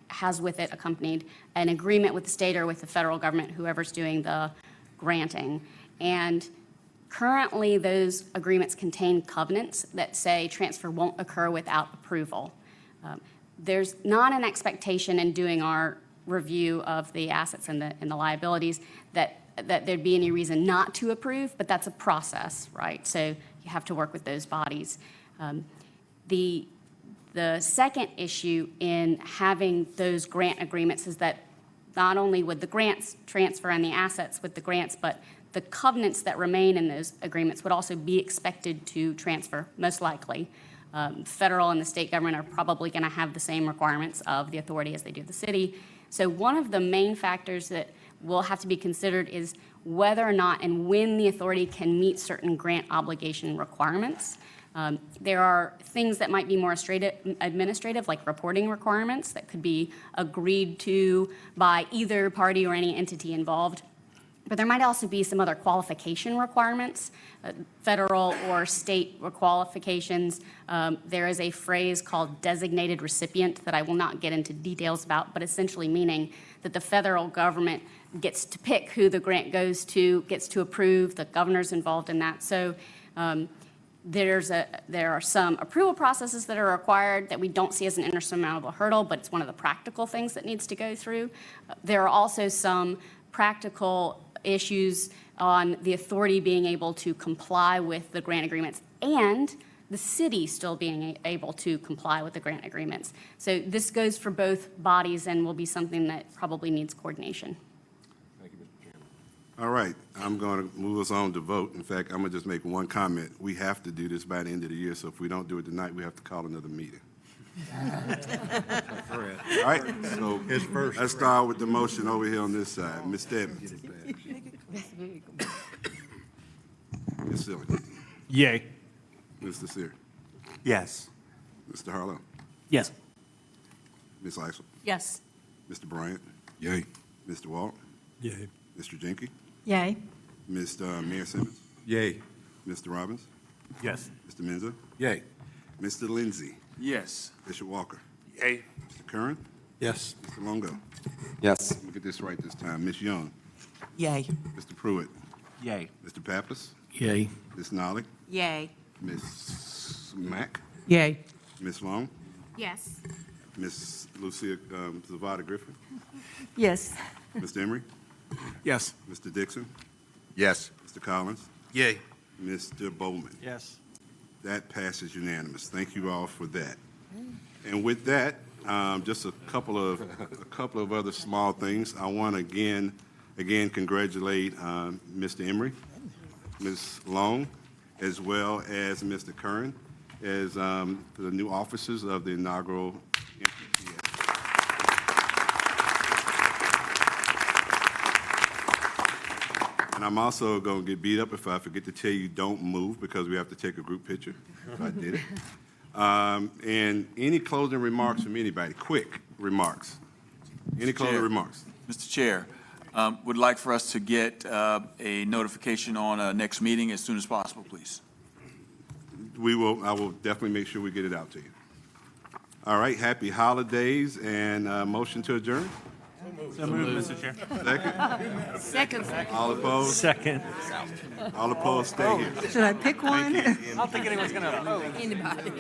has with it accompanied an agreement with the state or with the federal government, whoever's doing the granting. And currently, those agreements contain covenants that say transfer won't occur without approval. There's not an expectation in doing our review of the assets and the liabilities that there'd be any reason not to approve, but that's a process, right? So you have to work with those bodies. The second issue in having those grant agreements is that not only would the grants transfer and the assets with the grants, but the covenants that remain in those agreements would also be expected to transfer, most likely. Federal and the state government are probably going to have the same requirements of the authority as they do the city. So one of the main factors that will have to be considered is whether or not and when the authority can meet certain grant obligation requirements. There are things that might be more administrative, like reporting requirements that could be agreed to by either party or any entity involved. But there might also be some other qualification requirements, federal or state qualifications. There is a phrase called designated recipient that I will not get into details about, but essentially meaning that the federal government gets to pick who the grant goes to, gets to approve, the governor's involved in that. So there are some approval processes that are required that we don't see as an insurmountable hurdle, but it's one of the practical things that needs to go through. There are also some practical issues on the authority being able to comply with the grant agreements and the city still being able to comply with the grant agreements. So this goes for both bodies and will be something that probably needs coordination. Thank you, Mr. Chairman. All right, I'm going to move us on to vote. In fact, I'm going to just make one comment. We have to do this by the end of the year, so if we don't do it tonight, we have to call another meeting. All right, so let's start with the motion over here on this side. Ms. Stebbins. Ms. Silly. Yay. Mr. Sear. Yes. Mr. Harlow. Yes. Ms. Isel. Yes. Mr. Bryant. Yay. Mr. Walt. Yay. Mr. Jenke. Yay. Mr. Mayor Simmons. Yay. Mr. Robbins. Yes. Mr. Menza. Yay. Mr. Lindsay. Yes. Bishop Walker. Yay. Mr. Curran. Yes. Mr. Longo. Yes. Let me get this right this time. Ms. Young. Yay. Mr. Pruitt. Yay. Mr. Pappas. Yay. Ms. Nolly. Yay. Ms. Mack. Yay. Ms. Long. Yes. Ms. Lucia Zavada Griffin. Yes. Mr. Emery. Yes. Mr. Dixon. Yes. Mr. Collins. Yay. Mr. Bowman. Yes. That passes unanimous. Thank you all for that. And with that, just a couple of other small things. I want to again congratulate Mr. Emery, Ms. Long, as well as Mr. Curran, as the new officers of the inaugural MPTA. And I'm also going to get beat up if I forget to tell you don't move because we have to take a group picture. I did it. And any closing remarks from anybody? Quick remarks. Any closing remarks? Mr. Chair, would like for us to get a notification on a next meeting as soon as possible, please. I will definitely make sure we get it out to you. All right, happy holidays and motion to adjourn. So moved, Mr. Chair. Second. Second. All opposed? Second. All opposed, stay here. Should I pick one? I don't think anyone's going to oppose. Anybody.